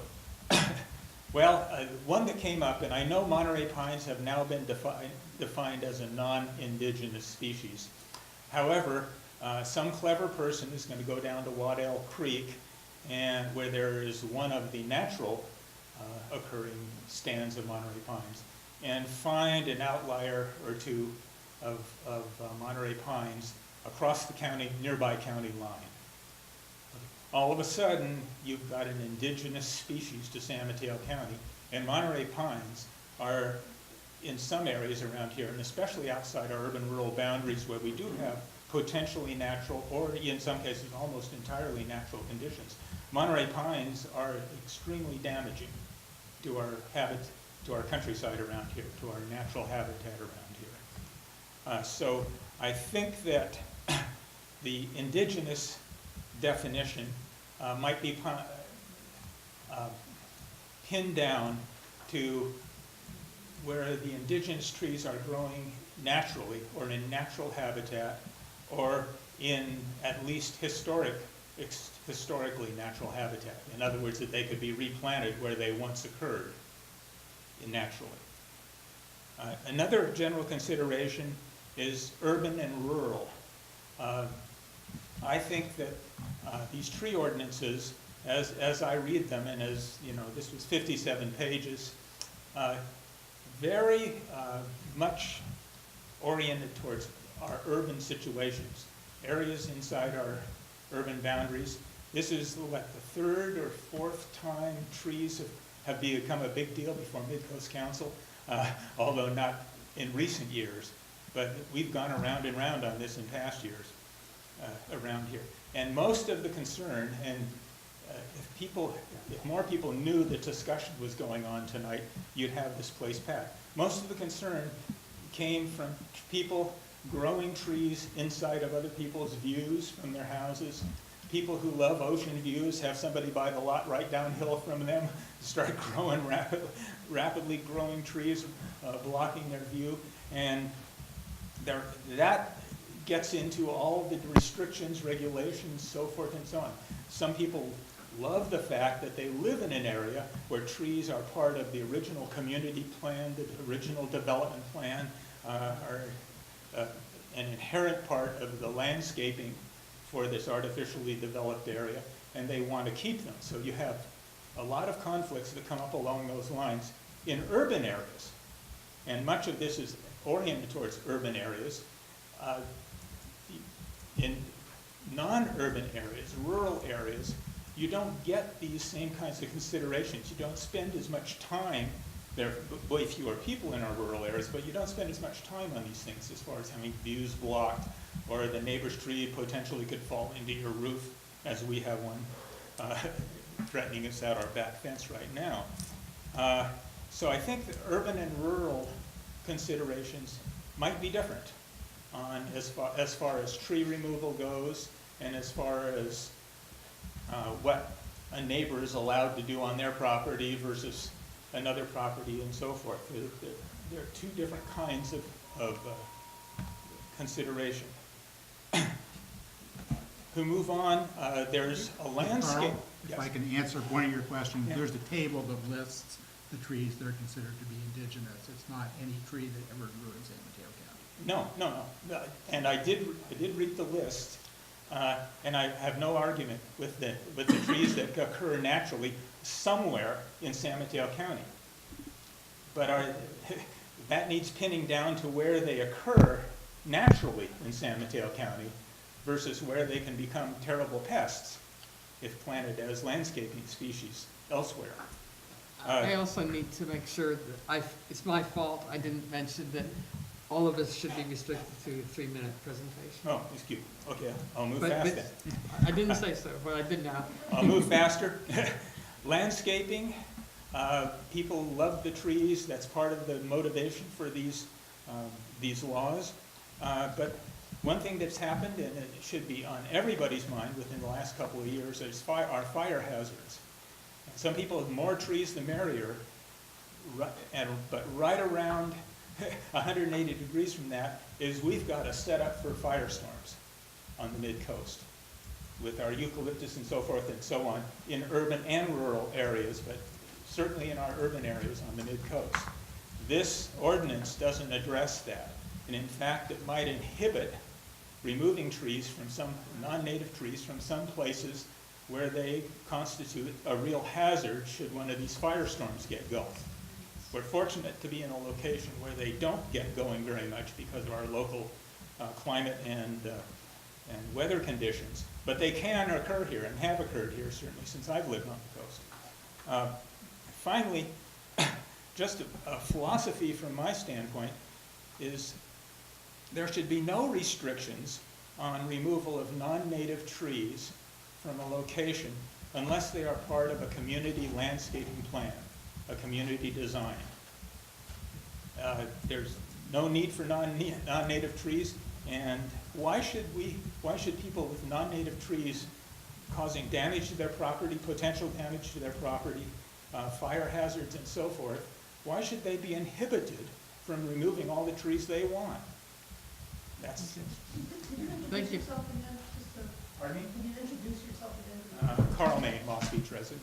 well, one that came up, and I know Monterey pines have now been defined as a non-indigenous species. However, some clever person is going to go down to Waddell Creek, and where there is one of the natural occurring stands of Monterey pines, and find an outlier or two of Monterey pines across the nearby county line. All of a sudden, you've got an indigenous species to San Mateo County, and Monterey pines are in some areas around here, and especially outside our urban-rural boundaries where we do have potentially natural, or in some cases almost entirely natural conditions. Monterey pines are extremely damaging to our countryside around here, to our natural habitat around here. So I think that the indigenous definition might be pinned down to where the indigenous trees are growing naturally or in natural habitat or in at least historically natural habitat. In other words, that they could be replanted where they once occurred naturally. Another general consideration is urban and rural. I think that these tree ordinances, as I read them, and as you know, this was 57 pages, very much oriented towards our urban situations, areas inside our urban boundaries. This is what, the third or fourth time trees have become a big deal before Midcoast Council, although not in recent years. But we've gone around and round on this in past years around here. And most of the concern, and if more people knew the discussion was going on tonight, you'd have this place packed. Most of the concern came from people growing trees inside of other people's views from their houses. People who love ocean views have somebody buy the lot right downhill from them, start growing rapidly growing trees, blocking their view. And that gets into all the restrictions, regulations, so forth and so on. Some people love the fact that they live in an area where trees are part of the original community plan, the original development plan, are an inherent part of the landscaping for this artificially developed area, and they want to keep them. So you have a lot of conflicts that come up along those lines in urban areas, and much of this is oriented towards urban areas. In non-urban areas, rural areas, you don't get these same kinds of considerations. You don't spend as much time, there are way fewer people in our rural areas, but you don't spend as much time on these things as far as having views blocked, or the neighbor's tree potentially could fall into your roof, as we have one threatening us out our back fence right now. So I think that urban and rural considerations might be different on as far as tree removal goes, and as far as what a neighbor is allowed to do on their property versus another property and so forth. There are two different kinds of consideration. To move on, there's a landscape. Carl, if I can answer one of your questions, there's a table that lists the trees that are considered to be indigenous. It's not any tree that ever grew in San Mateo County. No. And I did read the list, and I have no argument with the trees that occur naturally somewhere in San Mateo County. But that needs pinning down to where they occur naturally in San Mateo County versus where they can become terrible pests. if planted as landscaping species elsewhere. I also need to make sure that it's my fault, I didn't mention that all of us should be restricted to a 3-minute presentation. Oh, excuse me. Okay, I'll move But- fast but then. I didn't say so, but I did now. I'll move faster. Landscaping, people love the trees, that's part of the motivation for these laws. But one thing that's happened, and it should be on everybody's mind within the last couple of years, is are fire hazards. And some people have more trees the merrier, but right around 180 degrees from that is we've got a setup for firestorms on the mid-coast with our eucalyptus and so forth and so on in urban and rural areas, but certainly in our urban areas on the mid-coast. This ordinance doesn't address that. And in fact, it might inhibit removing trees from some non-native trees from some places where they constitute a real hazard should one of these firestorms get going. We're fortunate to be in a location where they don't get going very much because of our local climate and weather conditions, but they can occur here and have occurred here certainly since I've lived on the coast. Finally, just a philosophy from my standpoint is there should be no restrictions on removal of non-native trees from a location unless they are part of a community landscaping plan, a community design. There's no need for non-native trees, and why should people with non-native trees causing damage to their property, potential damage to their property, fire hazards and so forth, why should they be inhibited from removing all the trees they want? That's Thank you. Pardon me? Can you introduce yourself again? Carl May, Moss Beach resident.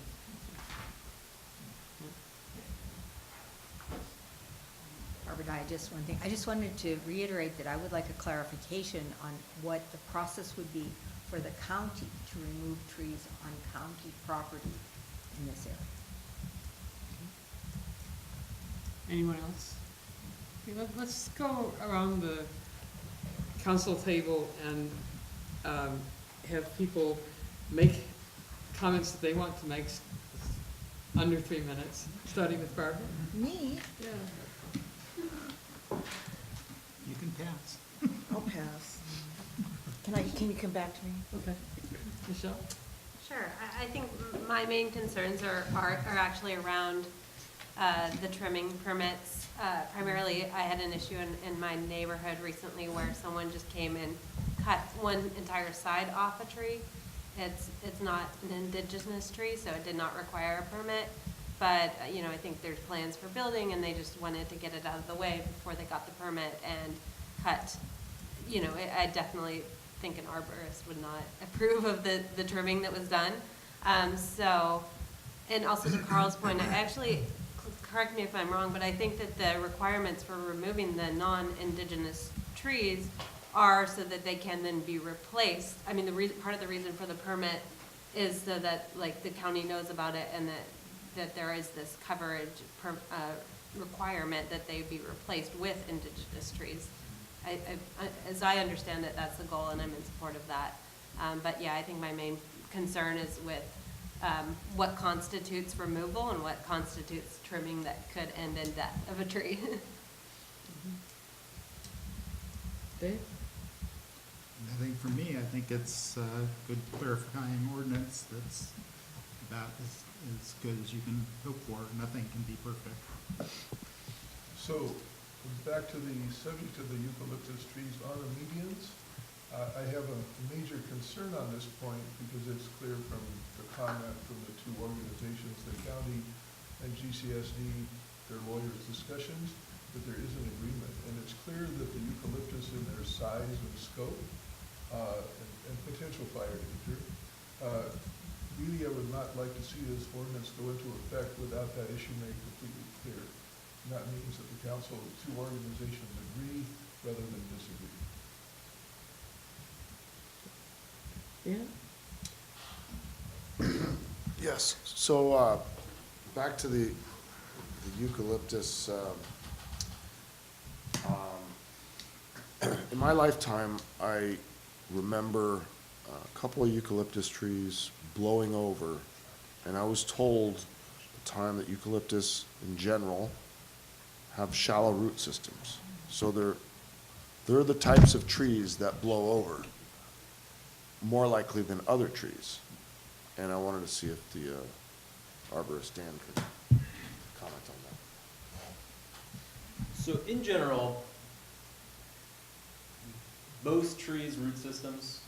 Barbara, I just one thing. I just wanted to reiterate that I would like a clarification on what the process would be for the county to remove trees on county property in this area. Anyone else? Okay, let's go around the council table and have people make comments that they want to make under 3 minutes, starting with Barbara. Me? Yeah. You can pass. I'll pass. Can you come back to me? Okay. Michelle? Sure. I think my main concerns are actually around the trimming permits. Primarily, I had an issue in my neighborhood recently where someone just came and cut one entire side off a tree. It's not an indigenous tree, so it did not require a permit. But, you know, I think there's plans for building and they just wanted to get it out of the way before they got the permit and cut. You know, I definitely think an arborist would not approve of the trimming that was done. And also to Carl's point, I actually, correct me if I'm wrong, but I think that the requirements for removing the non-indigenous trees are so that they can then be replaced. I mean, part of the reason for the permit is so that, like, the county knows about it and that there is this coverage requirement that they be replaced with indigenous trees. As I understand it, that's the goal, and I'm in support of that. But yeah, I think my main concern is with what constitutes removal and what constitutes trimming that could end in death of a tree. Dave? I think for me, I think it's a good clarifying ordinance that's about as good as you can hope for. Nothing can be perfect. So, back to the subject of the eucalyptus trees on the medians, I have a major concern on this point because it's clear from the comment from the two organizations, the county and GCSD, their lawyers' discussions, that there is an agreement. And it's clear that the eucalyptus in their size and scope and potential fire danger, really I would not like to see this ordinance go into effect without that issue made completely clear. And that means that the council, the two organizations agree rather than disagree. Yeah? Yes, so back to the eucalyptus. In my lifetime, I remember a couple of eucalyptus trees blowing over, and I was told at the time that eucalyptus in general have shallow root systems. So they're the types of trees that blow over more likely than other trees. And I wanted to see if the arborist Dan could comment on that. So in general, most trees' root systems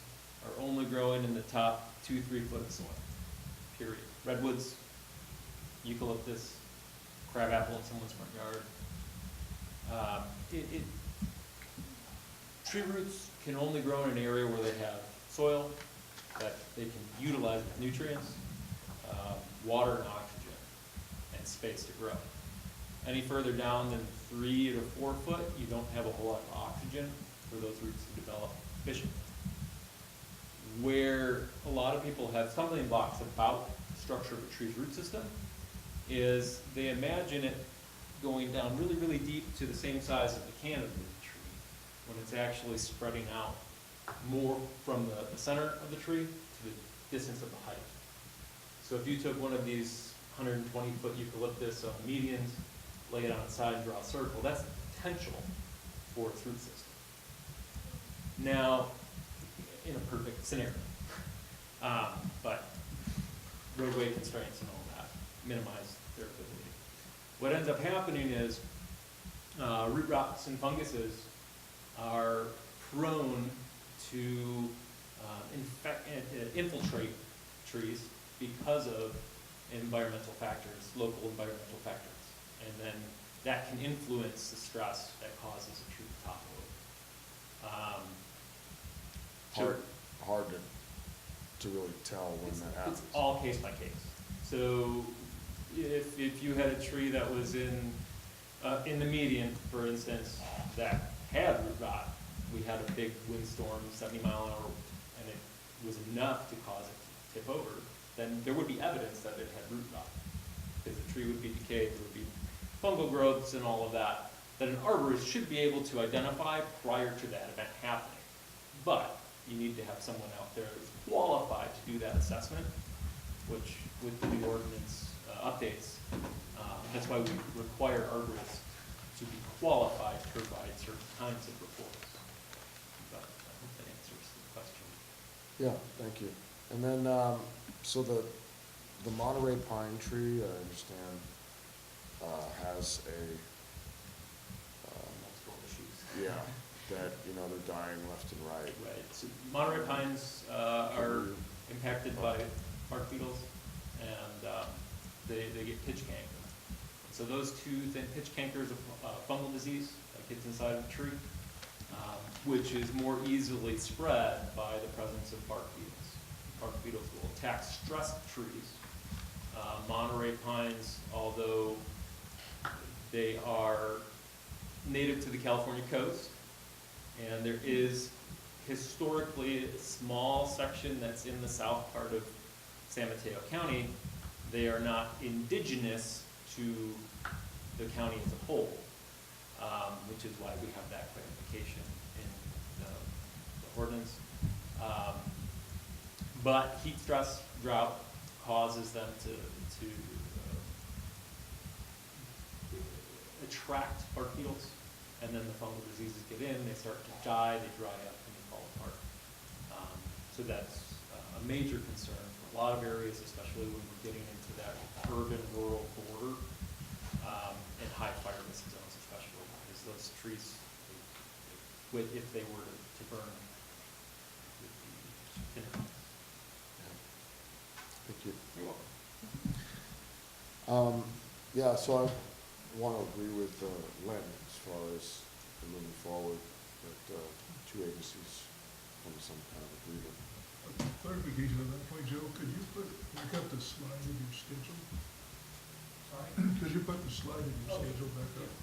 are only growing in the top 2-3 foot of soil, period. Redwoods, eucalyptus, crabapple in someone's front yard. Tree roots can only grow in an area where they have soil that they can utilize with nutrients, water and oxygen, and space to grow. Any further down than 3 to 4 foot, you don't have a whole lot of oxygen for those roots to develop efficiently. Where a lot of people have stumbling blocks about the structure of a tree's root system is they imagine it going down really, really deep to the same size of the canopy of the tree, when it's actually spreading out more from the center of the tree to the distance of the height. So if you took one of these 120-foot eucalyptus on the medians, lay it on its side and draw a circle, that's the potential for its root system. Now, in a perfect scenario, but roadway constraints and all that minimize their ability. What ends up happening is root rots and funguses are prone to infiltrate trees because of environmental factors, local environmental factors. And then that can influence the stress that causes a tree to topple over. Hard to really tell when that happens. It's all case by case. So if you had a tree that was in the median, for instance, that had root rot, we had a big windstorm, 70 mile an hour, and it was enough to cause it to tip over, then there would be evidence that it had root rot, because the tree would be decayed, there would be fungal growths and all of that an arborist should be able to identify prior to that event happening. But you need to have someone out there who's qualified to do that assessment, which with the new ordinance updates, that's why we require arborists to be qualified to provide certain kinds of reports. But I hope that answers the question. Yeah, thank you. And then, so the Monterey pine tree, I understand, has a, Multiple issues. yeah, that, you know, they're dying left and right. Right. So Monterey pines are impacted by bark beetles, and they get pitch canker. So those two things, pitch canker is a fungal disease that gets inside of the tree, which is more easily spread by the presence of bark beetles. Bark beetles will attack stressed trees. Monterey pines, although they are native to the California coast, and there is historically a small section that's in the south part of San Mateo County. They are not indigenous to the county as a whole, which is why we have that clarification in the ordinance. But heat stress, drought causes them to attract bark beetles, and then the fungal diseases get in, they start to die, they dry up, and they fall apart. So that's a major concern for a lot of areas, especially when we're getting into that urban-rural border, and high fire risk zones especially, because those trees, if they were to burn, would be thinner. Thank you. You're welcome. Yeah, so I want to agree with Len as far as moving forward, that two agencies come to some kind of agreement. Clarification on that point, Joe, could you back up the slide of your schedule? Sorry? Could you put the slide of your schedule back up?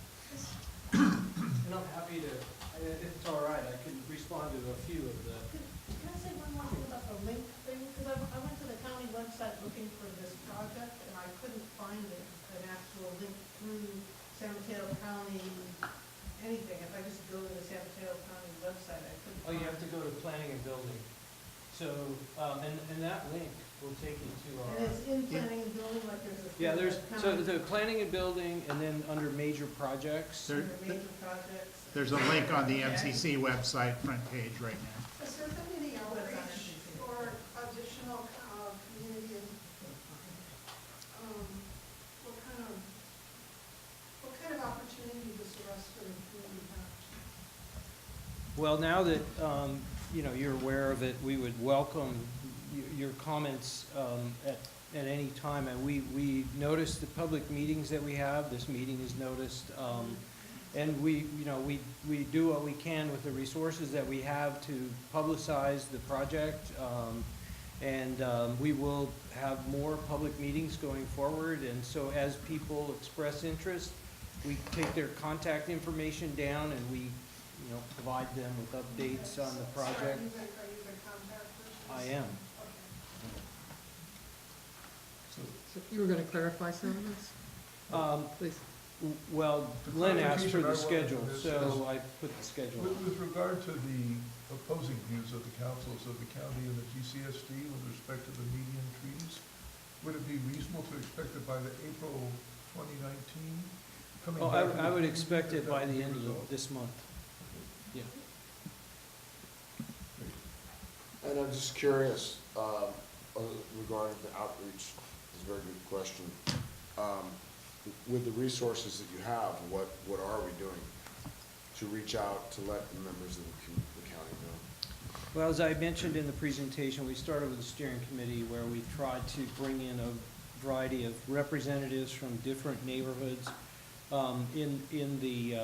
And I'm happy to, if it's all right, I can respond to a few of the. Can I say one more thing about the link thing? Because I went to the county website looking for this project, and I couldn't find an actual link through San Mateo County, anything. If I just go to the San Mateo County website, I couldn't Oh, you find. have to go to planning and building. So, and that link will take you to our. And it's in planning and building, like there's a. Yeah, there's, so kind of the planning and building, and then under major projects. There- under major projects. There's a link on the MCC website front page right now. Has there been any outreach or additional, community, what kind of opportunity does the rest of the community have? Well, now that, you know, you're aware of it, we would welcome your comments at any time. And we notice the public meetings that we have. This meeting is noticed. And we, you know, we do what we can with the resources that we have to publicize the project. And we will have more public meetings going forward. And so as people express interest, we take their contact information down and we, you know, provide them with updates on the project. Are you the contact person? I am. So you were gonna clarify some of this? Please. Well, The Lynn asked for clarification I the wanted schedule, for this so I put the schedule on. With regard to the opposing views of the councils of the county and the GCSD with respect to the median trees, would it be reasonable to expect it by the April 2019? coming Oh, back to the I would community expect that it by that would the be end of resolved? this month. Yeah. And I'm just curious, regarding the outreach, it's a very good question. With the resources that you have, what are we doing to reach out to let the members of the county know? Well, as I mentioned in the presentation, we started with the steering committee where we tried to bring in a variety of representatives from different neighborhoods in the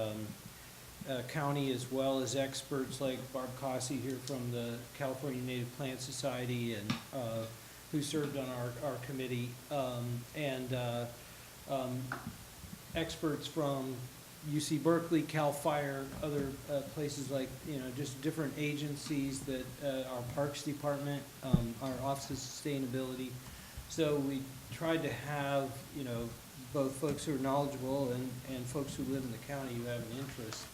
county, as well as experts like Barb Cossey here from the California Native Plant Society and who served on our committee, and experts from UC Berkeley, Cal Fire, other places like, you know, just different agencies that our Parks Department, our Office of Sustainability. So we tried to have, you know, both folks who are knowledgeable and folks who live in the county who have an interest.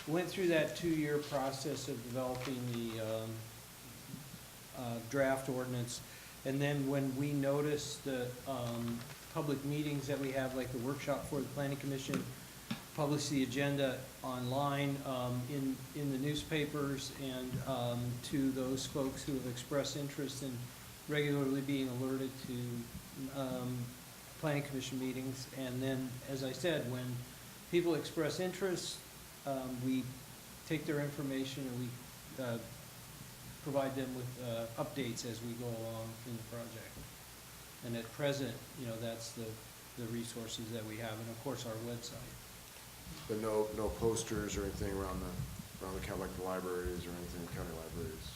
Went through that 2-year process of developing the draft ordinance. And then when we noticed the public meetings that we have, like the workshop for the Planning Commission, publish the agenda online in the newspapers, and to those folks who have expressed interest in regularly being alerted to Planning Commission meetings. And then, as I said, when people express interest, we take their information and we provide them with updates as we go along in the project. And at present, you know, that's the resources that we have, and of course our website. But no posters or anything around the county, like the libraries or anything, county libraries?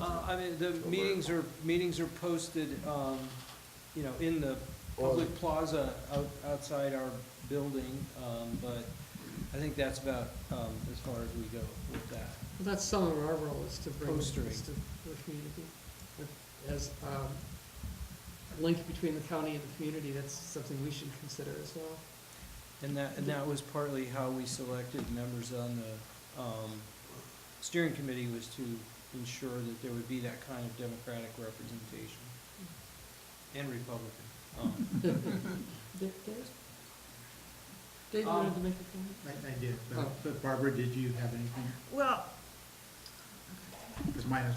Nothing? I mean, the So meetings are posted, you know, in the public plaza outside our building, but I think that's about as far as we go with that. Well, that's some of our role, is to bring this to Postering. the community. As a link between the county and the community, that's something we should consider as well. And that was partly how we selected members on the steering committee, was to ensure that there would be that kind of democratic representation. And Republican. Dave, you wanted to make a comment? I did, Oh. but Barbara, did you have anything? Well, Because mine is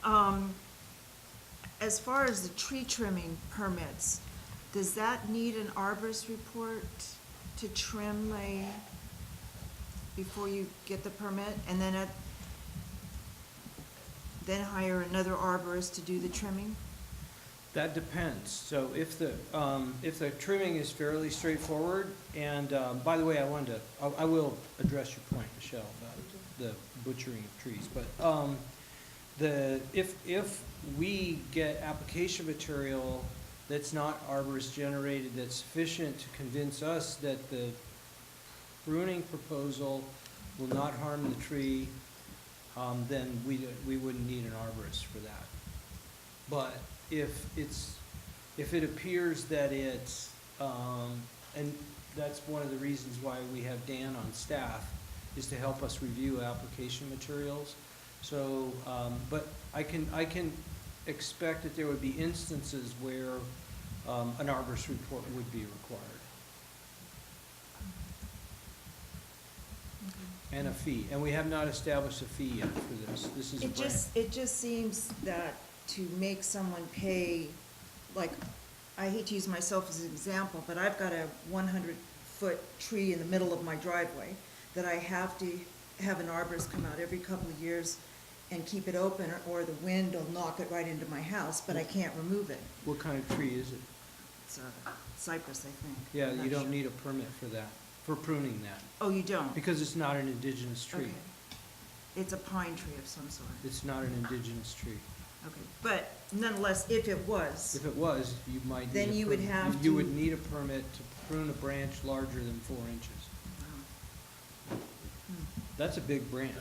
one. as far as the tree trimming permits, does that need an arborist report to trim before you get the permit? And then hire another arborist to do the trimming? That depends. So if the trimming is fairly straightforward, and by the way, I will address your point, Michelle, about the butchering of trees. But if we get application material that's not arborist generated, that's sufficient to convince us that the pruning proposal will not harm the tree, then we wouldn't need an arborist for that. But if it appears that it's, and that's one of the reasons why we have Dan on staff, is to help us review application materials. So, but I can expect that there would be instances where an arborist report would be required. And a fee, and we have not established a fee yet for this. This is a grant. It just seems that to make someone pay, like, I hate to use myself as an example, but I've got a 100-foot tree in the middle of my driveway that I have to have an arborist come out every couple of years and keep it open, or the wind will knock it right into my house, but I can't remove it. What kind of tree is it? It's a cypress, I think. Yeah, I'm not you don't sure. need a permit for that, for pruning that, Oh, you don't? because it's not an indigenous tree. Okay. It's a pine tree of some sort. It's not an indigenous tree. Okay, but nonetheless, if it was, If it was, you might need Then a you would permit. have You to- would need a permit to prune a branch larger than 4 inches. That's a big branch.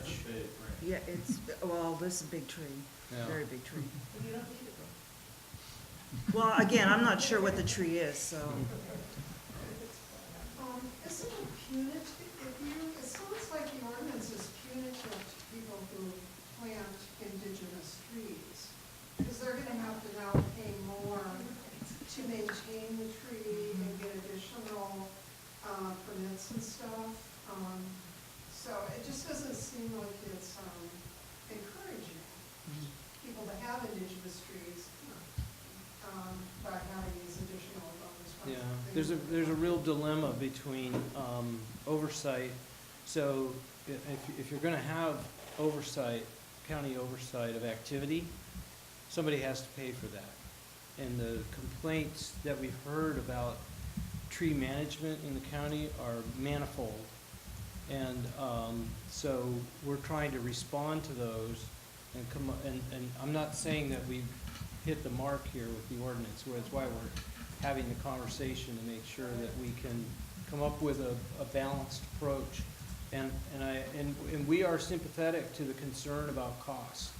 yeah, it's, well, this is a big tree, Yeah. very big tree. Well, again, I'm not sure what the tree is, so, Isn't it punitive, it sounds like the ordinance is punitive to people who plant indigenous trees. Because they're gonna have to now pay more to maintain the tree and get additional, permits and stuff. So it just doesn't seem like it's, encouraging people to have indigenous trees, by having these additional bonus. Yeah, there's a real dilemma between oversight. So if you're gonna have oversight, county oversight of activity, somebody has to pay for that. And the complaints that we've heard about tree management in the county are manifold. And so we're trying to respond to those and come up, and I'm not saying that we've hit the mark here with the ordinance, where it's why we're having the conversation to make sure that we can come up with a balanced approach. And we are sympathetic to the concern about costs.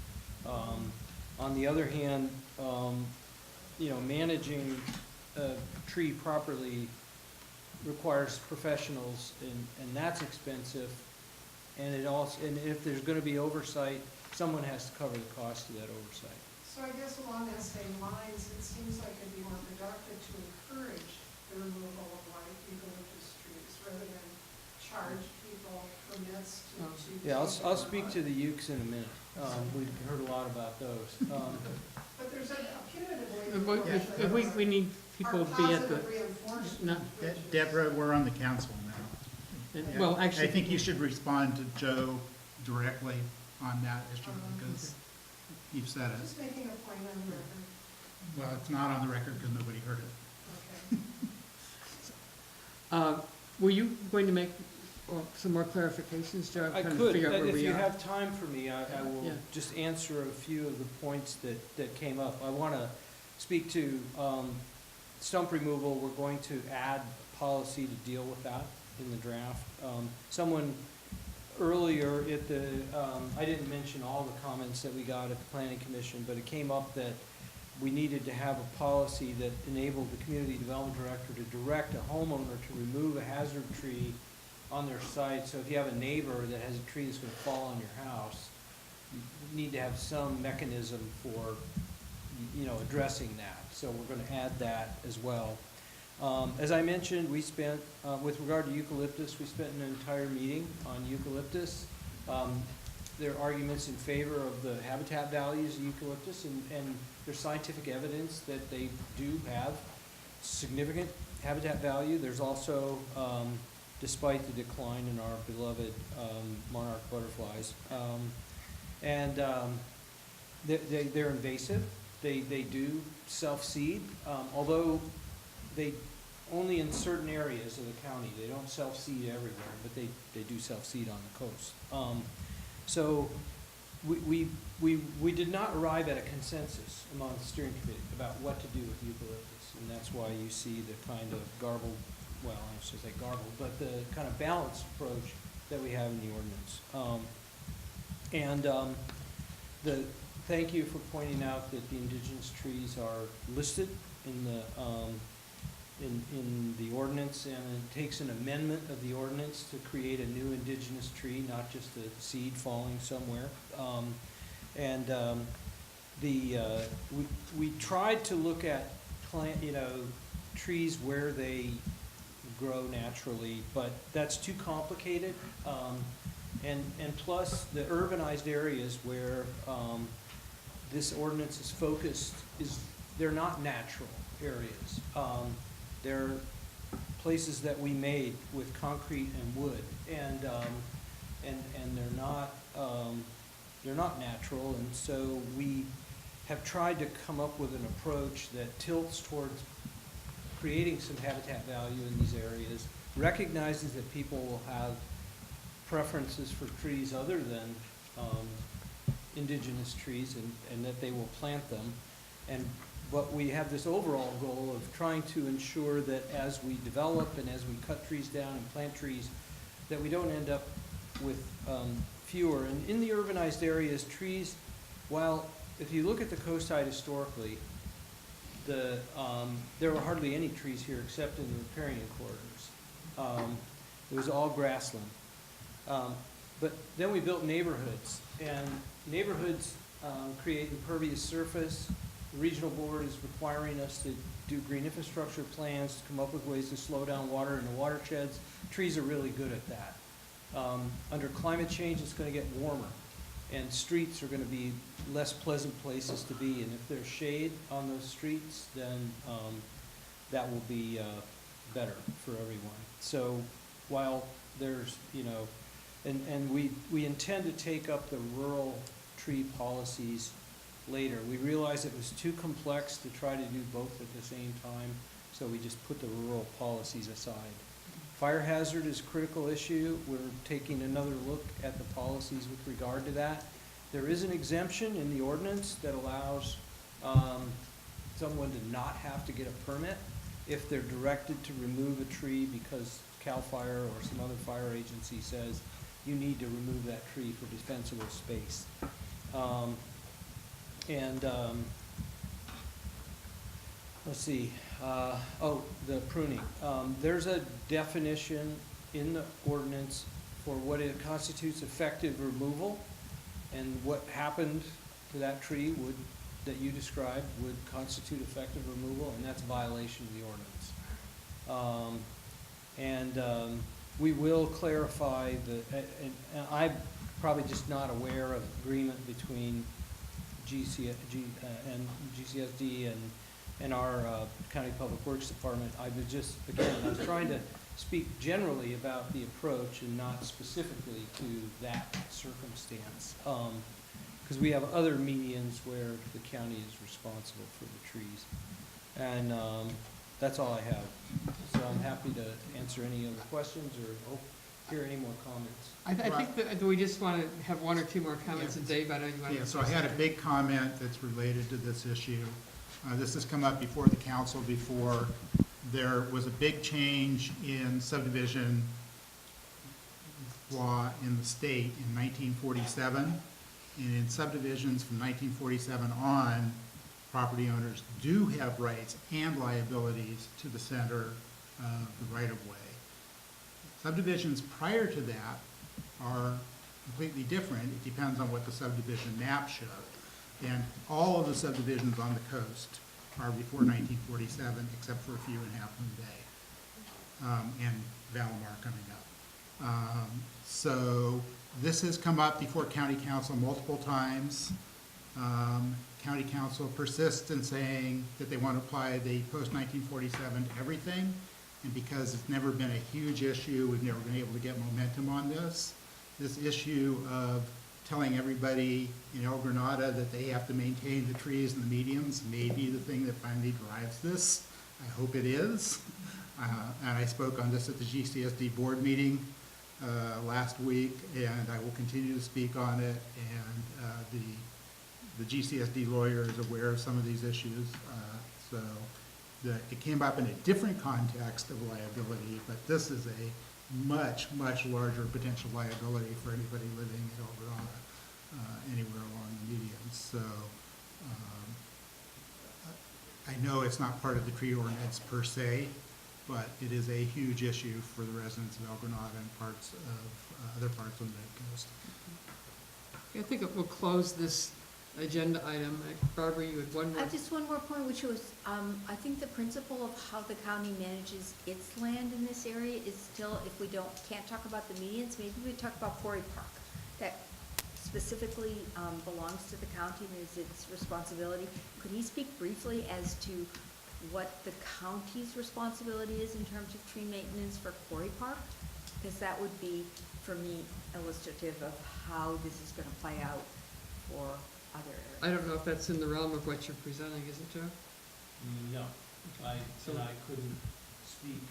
On the other hand, you know, managing a tree properly requires professionals, and that's expensive. And it also, and if there's gonna be oversight, someone has to cover the cost of that oversight. So I guess along that same lines, it seems like it'd be more productive to encourage the removal of white eucalyptus trees rather than charge people permits to. Yeah, I'll speak to the ukes in a minute. We've heard a lot about those. But there's a punitive way. We need people to be at the, Positive reinforcement. not, which is- Deborah, we're on the council now. well, actually. I think you should respond to Joe directly on that issue, because you've said it. Just making a point on the record. Well, it's not on the record because nobody heard it. Okay. Were you going to make some more clarifications, Joe? I'm I trying to could, figure out where if we you are. have time for me, I will Yeah. just answer a few of the points that came up. I want to speak to stump removal. We're going to add a policy to deal with that in the draft. Someone earlier at the, I didn't mention all the comments that we got at the planning commission, but it came up that we needed to have a policy that enabled the community development director to direct a homeowner to remove a hazard tree on their site. So if you have a neighbor that has a tree that's gonna fall on your house, you need to have some mechanism for, you know, addressing that. So we're gonna add that as well. As I mentioned, we spent, with regard to eucalyptus, we spent an entire meeting on eucalyptus. There are arguments in favor of the habitat values of eucalyptus, and there's scientific evidence that they do have significant habitat value. There's also, despite the decline in our beloved monarch butterflies, they're invasive. They do self-seed, although they only in certain areas of the county. They don't self-seed everywhere, but they do self-seed on the coast. So we did not arrive at a consensus among the steering committee about what to do with eucalyptus, and that's why you see the kind of garbled, well, I should say garbled, but the kind of balanced approach that we have in the ordinance. Thank you for pointing out that the indigenous trees are listed in the ordinance, and it takes an amendment of the ordinance to create a new indigenous tree, not just a seed falling somewhere. And we tried to look at trees where they grow naturally, but that's too complicated. And plus, the urbanized areas where this ordinance is focused, they're not natural areas. They're places that we made with concrete and wood, and they're not natural, and so we have tried to come up with an approach that tilts towards creating some habitat value in these areas, recognizes that people will have preferences for trees other than indigenous trees, and that they will plant them. But we have this overall goal of trying to ensure that as we develop and as we cut trees down and plant trees, that we don't end up with fewer. And in the urbanized areas, trees, while if you look at the coast side historically, there were hardly any trees here except in the riparian corridors. It was all grassland. But then we built neighborhoods, and neighborhoods create impervious surface. The regional board is requiring us to do green infrastructure plans, to come up with ways to slow down water in the watersheds. Trees are really good at that. Under climate change, it's going to get warmer, and streets are going to be less pleasant places to be. And if there's shade on those streets, then that will be better for everyone. So while there's, and we intend to take up the rural tree policies later. We realized it was too complex to try to do both at the same time, so we just put the rural policies aside. Fire hazard is a critical issue. We're taking another look at the policies with regard to that. There is an exemption in the ordinance that allows someone to not have to get a permit if they're directed to remove a tree because CAL FIRE or some other fire agency says you need to remove that tree for defensible space. Let's see, the pruning. There's a definition in the ordinance for what it constitutes effective removal, and what happened to that tree that you described would constitute effective removal, and that's a violation of the ordinance. We will clarify and I'm probably just not aware of agreement between GCSD and our County Public Works Department. I was trying to speak generally about the approach and not specifically to that circumstance. Because we have other medians where the county is responsible for the trees. And that's all I have. So I'm happy to answer any other questions or hear any more comments. I think that we just want to have one or two more comments, and Dave, I know you want to. Yeah, so I had a big comment that's related to this issue. This has come up before the council before. There was a big change in subdivision law in the state in 1947. And in subdivisions from 1947 on, property owners do have rights and liabilities to the center of the right-of-way. Subdivisions prior to that are completely different. It depends on what the subdivision map showed. And all of the subdivisions on the coast are before 1947, except for a few in Half Moon Bay and Valamar coming up. So this has come up before County Council multiple times. County Council persists in saying that they want to apply the post-1947 to everything. And because it's never been a huge issue, we've never been able to get momentum on this. This issue of telling everybody in El Granada that they have to maintain the trees and the mediums may be the thing that finally drives this. I hope it is. And I spoke on this at the GCSD board meeting last week, and I will continue to speak on it. And the GCSD lawyer is aware of some of these issues. It came up in a different context of liability, but this is a much, much larger potential liability for anybody living in El Granada, anywhere along the median. So I know it's not part of the tree ordinance per se, but it is a huge issue for the residents of El Granada and parts of other parts of the Midcoast. I think we'll close this agenda item. Barbara, you had one more. Just one more point, which was, I think the principle of how the county manages its land in this area is still, if we can't talk about the medians, maybe we talk about Quarry Park. That specifically belongs to the county and is its responsibility. Could he speak briefly as to what the county's responsibility is in terms of tree maintenance for Quarry Park? Because that would be, for me, illustrative of how this is gonna play out for other areas. I don't know if that's in the realm of what you're presenting, is it, Joe? No, I couldn't speak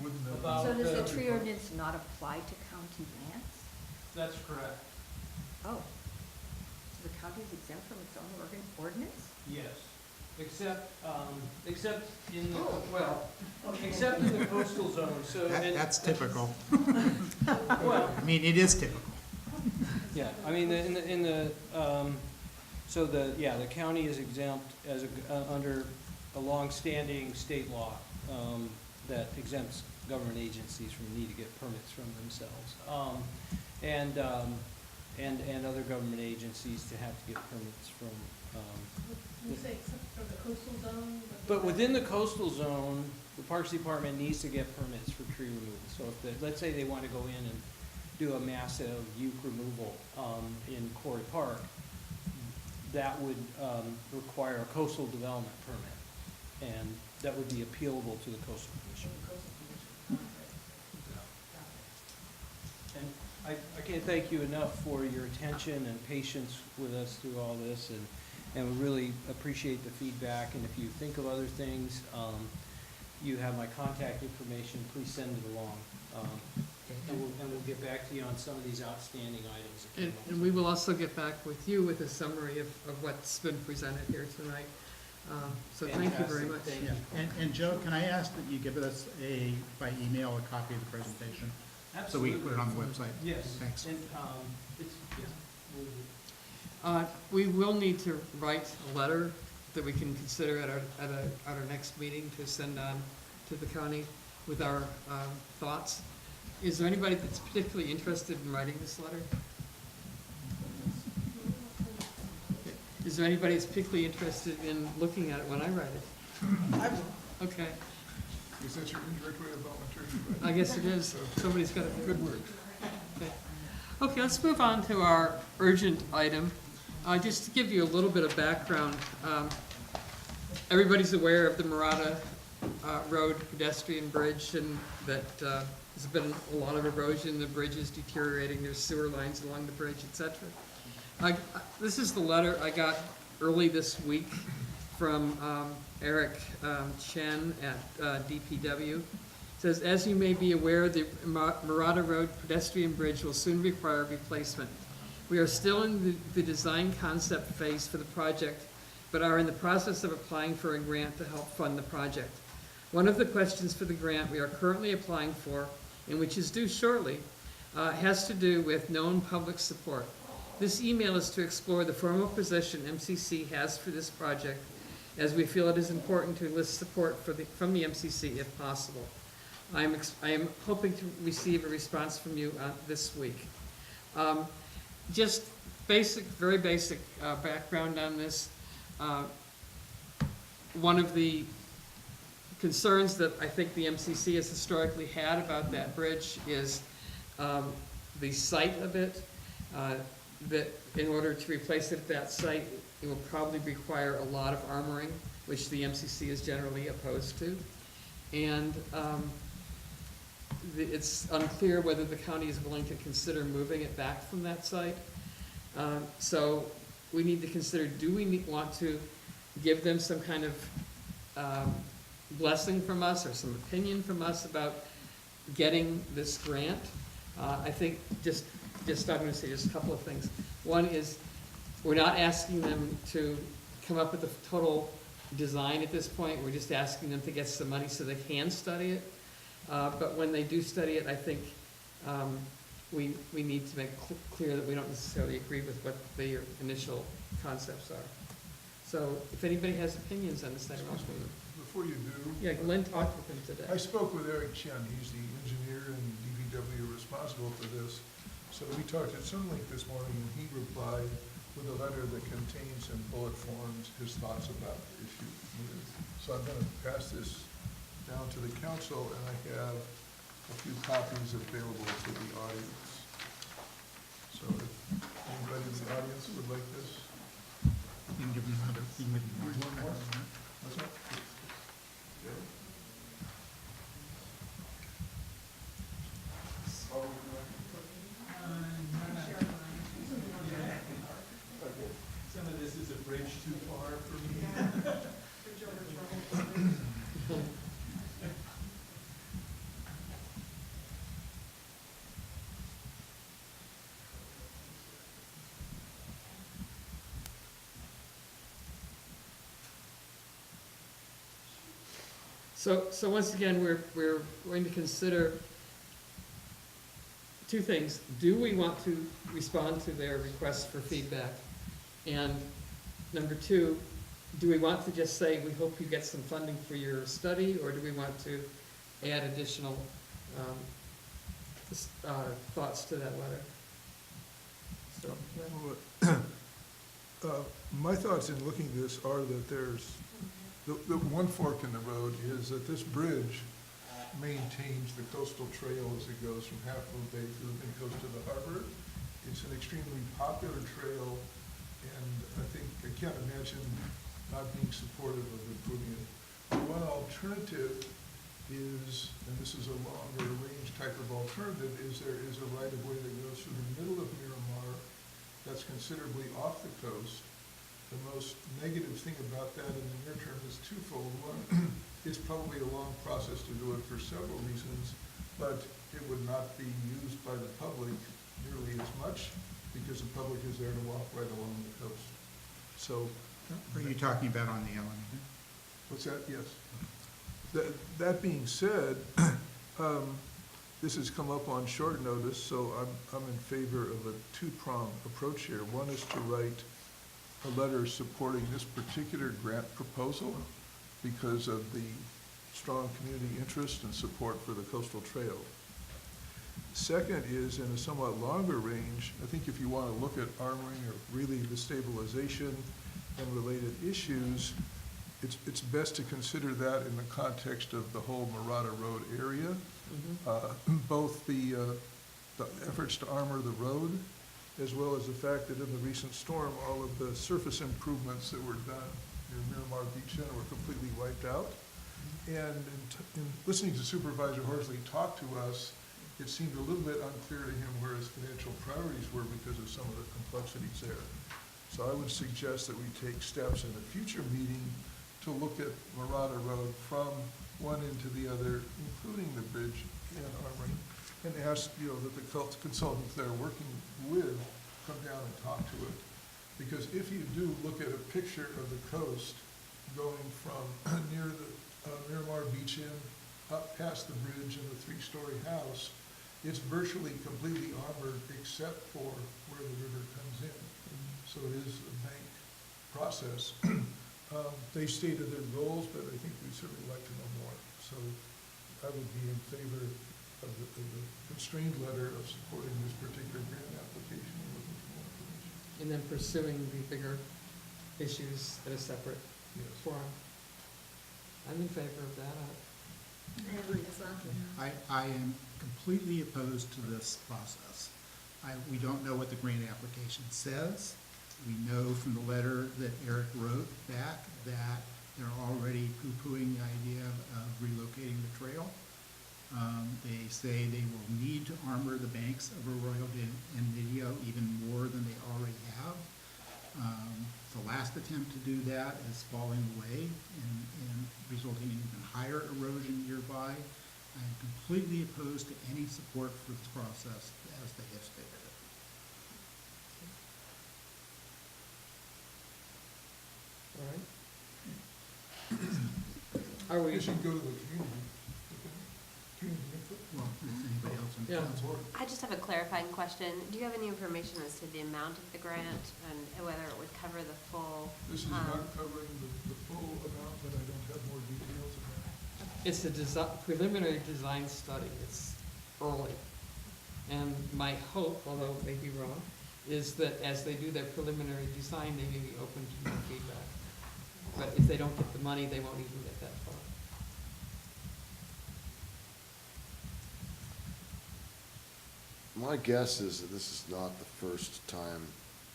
Wouldn't that be- about. So does the tree ordinance not apply to county lands? That's correct, Oh, so the county is exempt from its own ordinance? yes, except in the, Oh. well, except in the coastal zone, so. That's typical. Well, I mean, it is typical. yeah, I mean, so the county is exempt as under a long-standing state law, that exempts government agencies from the need to get permits from themselves. And other government agencies to have to get permits from, You say except for the coastal zone? but within the coastal zone, the Parks Department needs to get permits for tree removal. So if, let's say they want to go in and do a massive uke removal, in Quarry Park, that would, require a coastal development permit. And that would be appealable to the coastal commission. And I can't thank you enough for your attention and patience with us through all this, and we really appreciate the feedback. And if you think of other things, you have my contact information, please send it along. And we'll get back to you on some of these outstanding items. that came up. And we will also get back with you with a summary of what's been presented here tonight. So thank you very much. Fantastic, thank you. And Joe, can I ask that you give us by email, a copy of the presentation? So we can put it on the website? Yes. Thanks. And, it's, yeah, we'll do. We will need to write a letter that we can consider at our next meeting to send on to the county with our thoughts. Is there anybody that's particularly interested in writing this letter? Is there anybody that's particularly interested in looking at it when I write it? Okay, Is that your indirect way of volunteering? I guess it is. Somebody's got to. Good work. Okay, let's move on to our urgent item. Just to give you a little bit of background, everybody's aware of the Murata Road pedestrian bridge, and that there's been a lot of erosion, the bridge is deteriorating, there's sewer lines along the bridge, etc. This is the letter I got early this week from Eric Chen at DPW. It says, as you may be aware, the Murata Road pedestrian bridge will soon require replacement. We are still in the design concept phase for the project, but are in the process of applying for a grant to help fund the project. One of the questions for the grant we are currently applying for, and which is due shortly, has to do with known public support. This email is to explore the formal position MCC has for this project, as we feel it is important to enlist support from the MCC if possible. I am hoping to receive a response from you this week. Just very basic background on this. One of the concerns that I think the MCC has historically had about that bridge is the site of it. That in order to replace it at that site, it will probably require a lot of armoring, which the MCC is generally opposed to. And it's unclear whether the county is willing to consider moving it back from that site. So we need to consider, do we want to give them some kind of blessing from us or some opinion from us about getting this grant? I think I'm going to say just a couple of things. One is, we're not asking them to come up with a total design at this point. We're just asking them to get some money so they can study it. But when they do study it, I think we need to make clear that we don't necessarily agree with what the initial concepts are. So if anybody has opinions on this, I don't know. Before you do. Yeah, Glenn talked with him today. I spoke with Eric Chen, he's the engineer and DPW responsible for this. So we talked at Sunlink this morning, and he replied with a letter that contains in bullet forms his thoughts about the issue. So I'm gonna pass this down to the council, and I have a few copies available to the audience. So if anybody in the audience would like this. You can give them another, you can give them more. What's that? Some of this is a bridge too far for me. So once again, we're going to consider two things. Do we want to respond to their requests for feedback? And number two, do we want to just say, we hope you get some funding for your study, or do we want to add additional thoughts to that letter? So, My thoughts in looking at this are that there's, the one fork in the road is that this bridge maintains the coastal trail as it goes from Half Moon Bay through the Midcoast to the harbor. It's an extremely popular trail, and I think, I can't imagine not being supportive of improving it. The one alternative is, and this is a longer range type of alternative, is there is a right-of-way that goes through the middle of Miramar that's considerably off the coast. The most negative thing about that in the near term is twofold. One, it's probably a long process to do it for several reasons, but it would not be used by the public nearly as much because the public is there to walk right along the coast. So. Are you talking about on the Alameda? What's that? Yes. That being said, this has come up on short notice, so I'm in favor of a two-pronged approach here. One is to write a letter supporting this particular grant proposal because of the strong community interest and support for the coastal trail. Second is, in a somewhat longer range, I think if you want to look at armoring or really the stabilization and related issues, it's best to consider that in the context of the whole Murata Road area. Both the efforts to armor the road, as well as the fact that in the recent storm, all of the surface improvements that were done near Miramar Beach Center were completely wiped out. And in listening to Supervisor Horsley talk to us, it seemed a little bit unclear to him where his financial priorities were because of some of the complexities there. So I would suggest that we take steps in a future meeting to look at Murata Road from one end to the other, including the bridge and armoring, and ask, that the consultants they're working with come down and talk to it. Because if you do look at a picture of the coast going from near the Miramar Beach Inn up past the bridge and the three-story house, it's virtually completely armored except for where the river comes in. So it is a bank process. They stated their goals, but I think we'd certainly like to know more. So I would be in favor of the constrained letter of supporting this particular grant application and looking for more information. and then pursuing the bigger issues at a separate forum. I'm in favor of that. I am completely opposed to this process. We don't know what the grant application says. We know from the letter that Eric wrote back that they're already poo-pooing the idea of relocating the trail. They say they will need to armor the banks of Arroyo and Nidio even more than they already have. The last attempt to do that is falling away and resulting in even higher erosion nearby. I'm completely opposed to any support for this process as they have stated it. All right. Are we? We should go to the community input. Well, if anybody else on the Yeah. council. I just have a clarifying question. Do you have any information as to the amount of the grant and whether it would cover the full? This is not covering the full amount, but I don't have more details of that. It's a preliminary design study. It's early. And my hope, although it may be wrong, is that as they do their preliminary design, they may be open to more feedback. But if they don't get the money, they won't even get that far. My guess is that this is not the first time,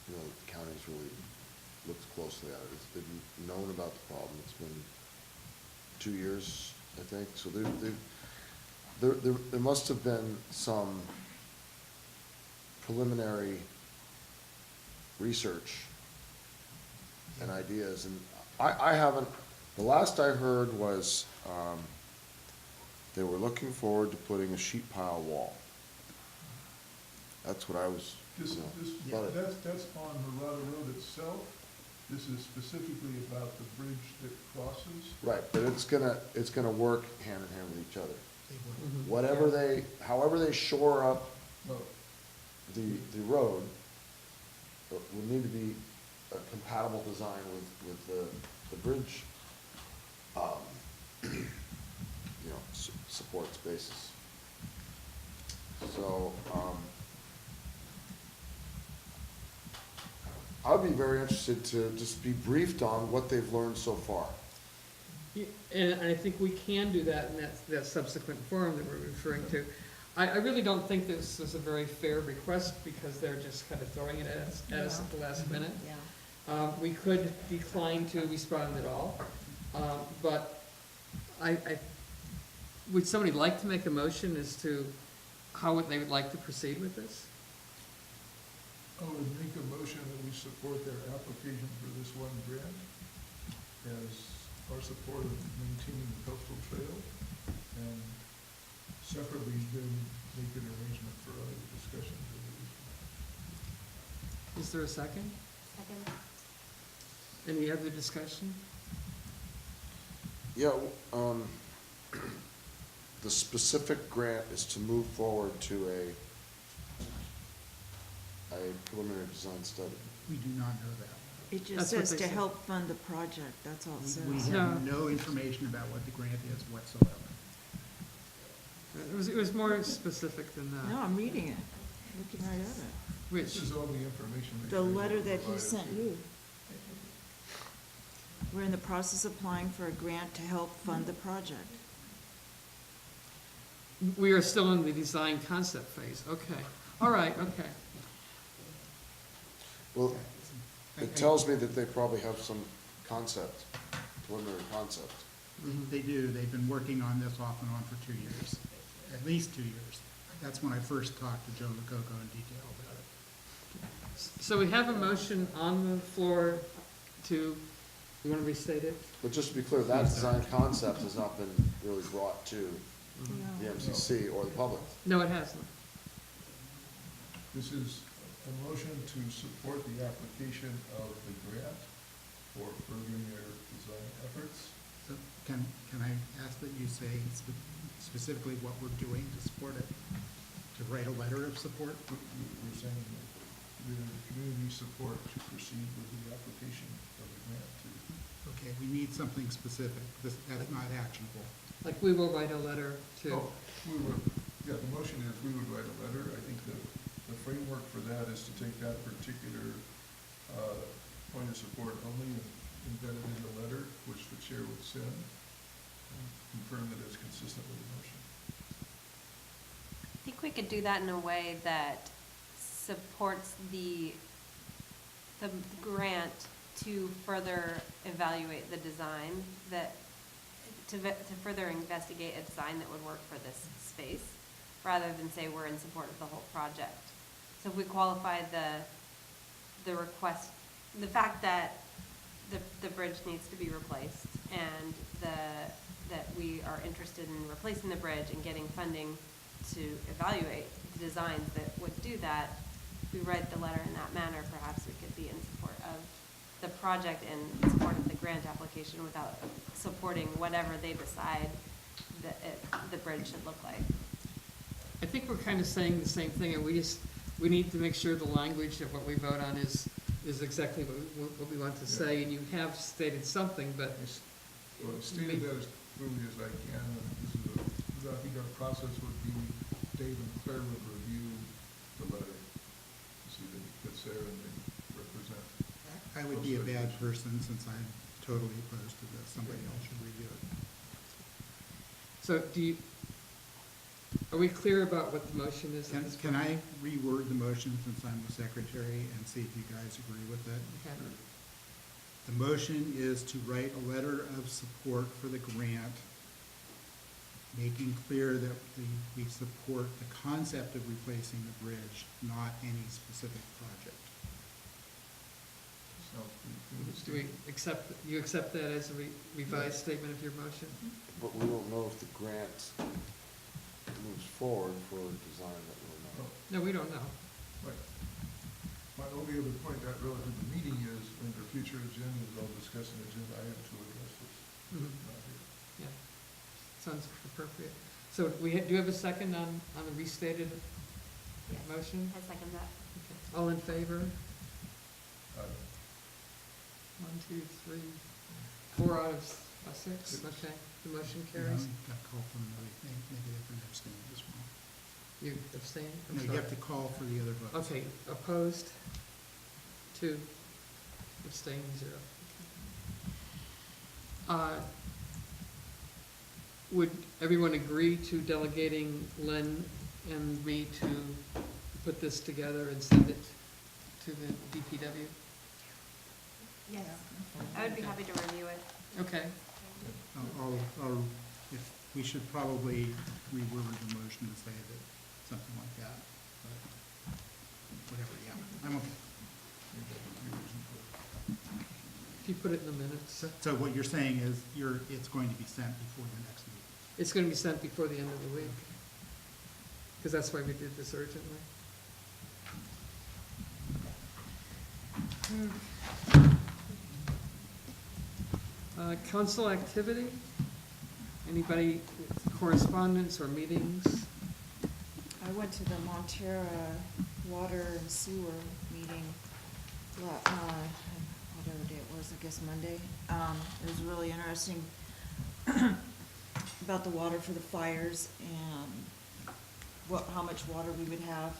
the county's really looked closely at it. They've known about the problem. It's been 2 years, I think. So there must have been some preliminary research and ideas. And I haven't, the last I heard was, they were looking forward to putting a sheet pile wall. That's what I was, That's on Murata Road itself. This is specifically about the bridge that crosses. right, but it's gonna work hand in hand with each other. They would. Mhm. However they shore up Oh, the road, would need to be a compatible design with the bridge, support spaces. So, I'd be very interested to just be briefed on what they've learned so far. And I think we can do that in that subsequent forum that we're referring to. I really don't think this is a very fair request because they're just kind of throwing it at us at the last minute. Yeah. We could decline to respond at all, but would somebody like to make a motion as to how they would like to proceed with this? I would make a motion that we support their application for this one grant as our support of maintaining the coastal trail, and separately then make an arrangement for other discussions of the issue. Is there a second? Second. Any other discussion? Yeah, the specific grant is to move forward to a preliminary design study. We do not know that. It just That's what says they to said. help fund the project, that's all it says. We No. have no information about what the grant is whatsoever. It was more specific than that. No, I'm reading it, looking right at it. Which, This is all the information. The letter that he sent you. We're in the process of applying for a grant to help fund the project. we are still in the design concept phase, okay. All right, okay. Well, it tells me that they probably have some concept, preliminary concept. They do, they've been working on this off and on for 2 years, at least 2 years. That's when I first talked to Joe Lococo in detail about it. So we have a motion on the floor to, you want to restate it? But just to be clear, that design concept has not been really brought to the MCC or the public. No, it hasn't. This is a motion to support the application of the grant for furthering their design efforts. So can I ask that you say specifically what we're doing to support it? To write a letter of support? We're saying that the community support to proceed with the application of the grant to. Okay, we need something specific. That's not actionable. Like, we will write a letter to, Oh, the motion is we would write a letter. I think the framework for that is to take that particular point of support only and embed it in the letter, which the chair would send, and confirm that it's consistent with the motion. I think we could do that in a way that supports the grant to further evaluate the design to further investigate a design that would work for this space, rather than say we're in support of the whole project. So if we qualify the request, the fact that the bridge needs to be replaced and that we are interested in replacing the bridge and getting funding to evaluate the designs that would do that, if we write the letter in that manner, perhaps we could be in support of the project and in support of the grant application without supporting whatever they decide that the bridge should look like. I think we're kind of saying the same thing, and we need to make sure the language of what we vote on is exactly what we want to say, and you have stated something, but. Well, I stated that as clearly as I can, and this is I think our process would be Dave and Claire would review the letter to see that it fits there and they represent. I would be a bad person since I'm totally opposed to this. Somebody else should review it. So are we clear about what the motion is? at this Can point? I reword the motion since I'm the secretary and see if you guys agree with it? Okay. The motion is to write a letter of support for the grant, making clear that we support the concept of replacing the bridge, not any specific project. Sounds pretty good. Do we you accept that as a revised statement of your motion? But we don't know if the grant moves forward for a design that we're not. No, we don't know. Right. My only other point that relative to the meeting is, under future agendas, I'll discuss an agenda item to address this. Mhm. Not here. Yeah, sounds appropriate. So do you have a second on the restated Yes. motion? I second that. Okay. All in favor? Uh, 1, 2, 3, 4 out of 6, okay, the motion carries. Got called from another thing, maybe they can abstain as well. You abstain? I'm No, you sorry. have to call for the other votes. Okay, opposed, 2, abstain, 0. Would everyone agree to delegating Len and me to put this together and send it to the DPW? Yes. I would be happy to review it. Okay, If, we should probably reword the motion to say that, something like that, but whatever, yeah, I'm okay. if you put it in the minutes, So what you're saying is it's going to be sent before the next meeting? it's going to be sent before the end of the week, because that's why we did this urgently. Council activity? Anybody correspondence or meetings? I went to the Montera Water and Sewer meeting, whatever day it was, I guess Monday. It was really interesting about the water for the fires and how much water we would have.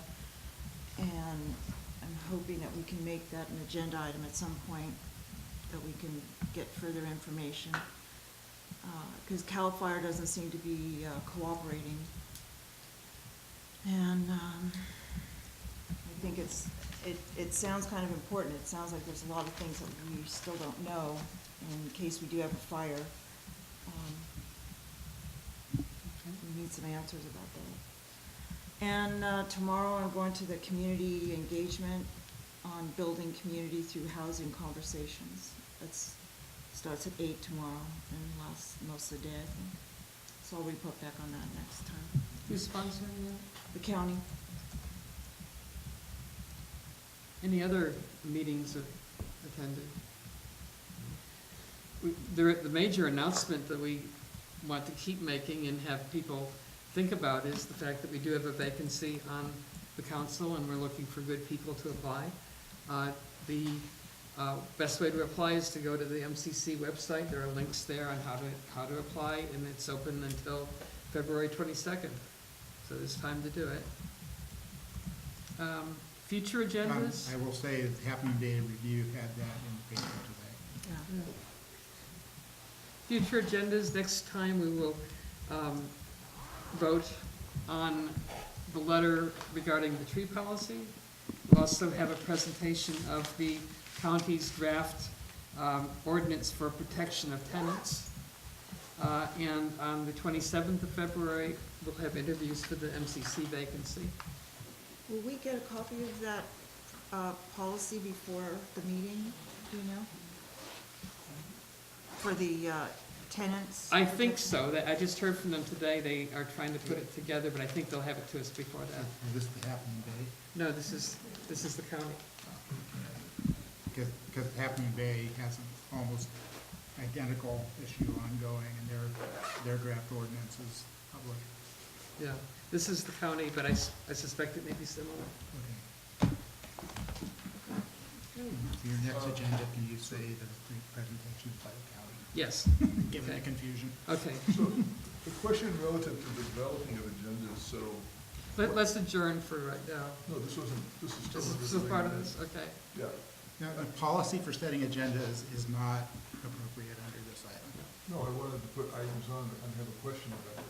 And I'm hoping that we can make that an agenda item at some point, that we can get further information. Because CAL FIRE doesn't seem to be cooperating. And I think it sounds kind of important. It sounds like there's a lot of things that we still don't know in case we do have a fire. We need some answers about that. And tomorrow I'm going to the community engagement on building community through housing conversations. That's starts at 8 tomorrow and lasts most of the day, I think. So I'll report back on that next time. Who's sponsoring that? The county. Any other meetings attended? The major announcement that we want to keep making and have people think about is the fact that we do have a vacancy on the council and we're looking for good people to apply. The best way to apply is to go to the MCC website. There are links there on how to apply, and it's open until February 22nd. So there's time to do it. Future agendas? I will say that Happening Day Review had that in the paper today. Yeah. Future agendas, next time we will vote on the letter regarding the tree policy. We'll also have a presentation of the county's draft ordinance for protection of tenants. And on the 27th of February, we'll have interviews for the MCC vacancy. Will we get a copy of that policy before the meeting, do you know? For the tenants? I think so. I just heard from them today. They are trying to put it together, but I think they'll have it to us before that. Is this the Happening Day? No, this is the county. Because Happening Bay has an almost identical issue ongoing, and their draft ordinance is public. Yeah, this is the county, but I suspect it may be similar. Okay. For your next agenda, can you say the presentation by the county? Yes. Given the confusion. Okay. So, the question relative to the developing of agendas, so Let's adjourn for right now. No, this wasn't, this is still. This is part of this, okay. Yeah. Now, the policy for setting agendas is not appropriate under this item. No, I wanted to put items on and have a question about it.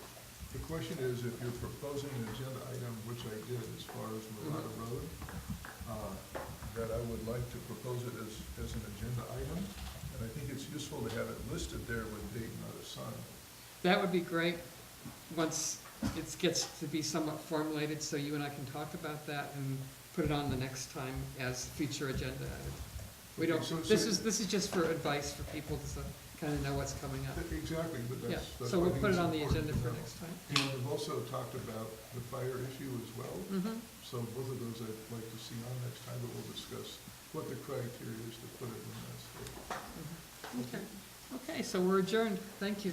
The question is, if you're proposing an agenda item, which I did as far as Marata Road, that I would like to propose it as an agenda item, and I think it's useful to have it listed there with date not assigned. That would be great, once it gets to be somewhat formulated, so you and I can talk about that and put it on the next time as future agenda item. We don't, Okay, so- this is just for advice for people to kind of know what's coming up. Exactly, but Yeah, that's. so why I we'll think put it's it on the important agenda to for know. next time. And we've also talked about the fire issue as well. Mm-hmm. So both of those I'd like to see on next time, but we'll discuss what the criteria is to put it in that state. Okay, okay, so we're adjourned, thank you.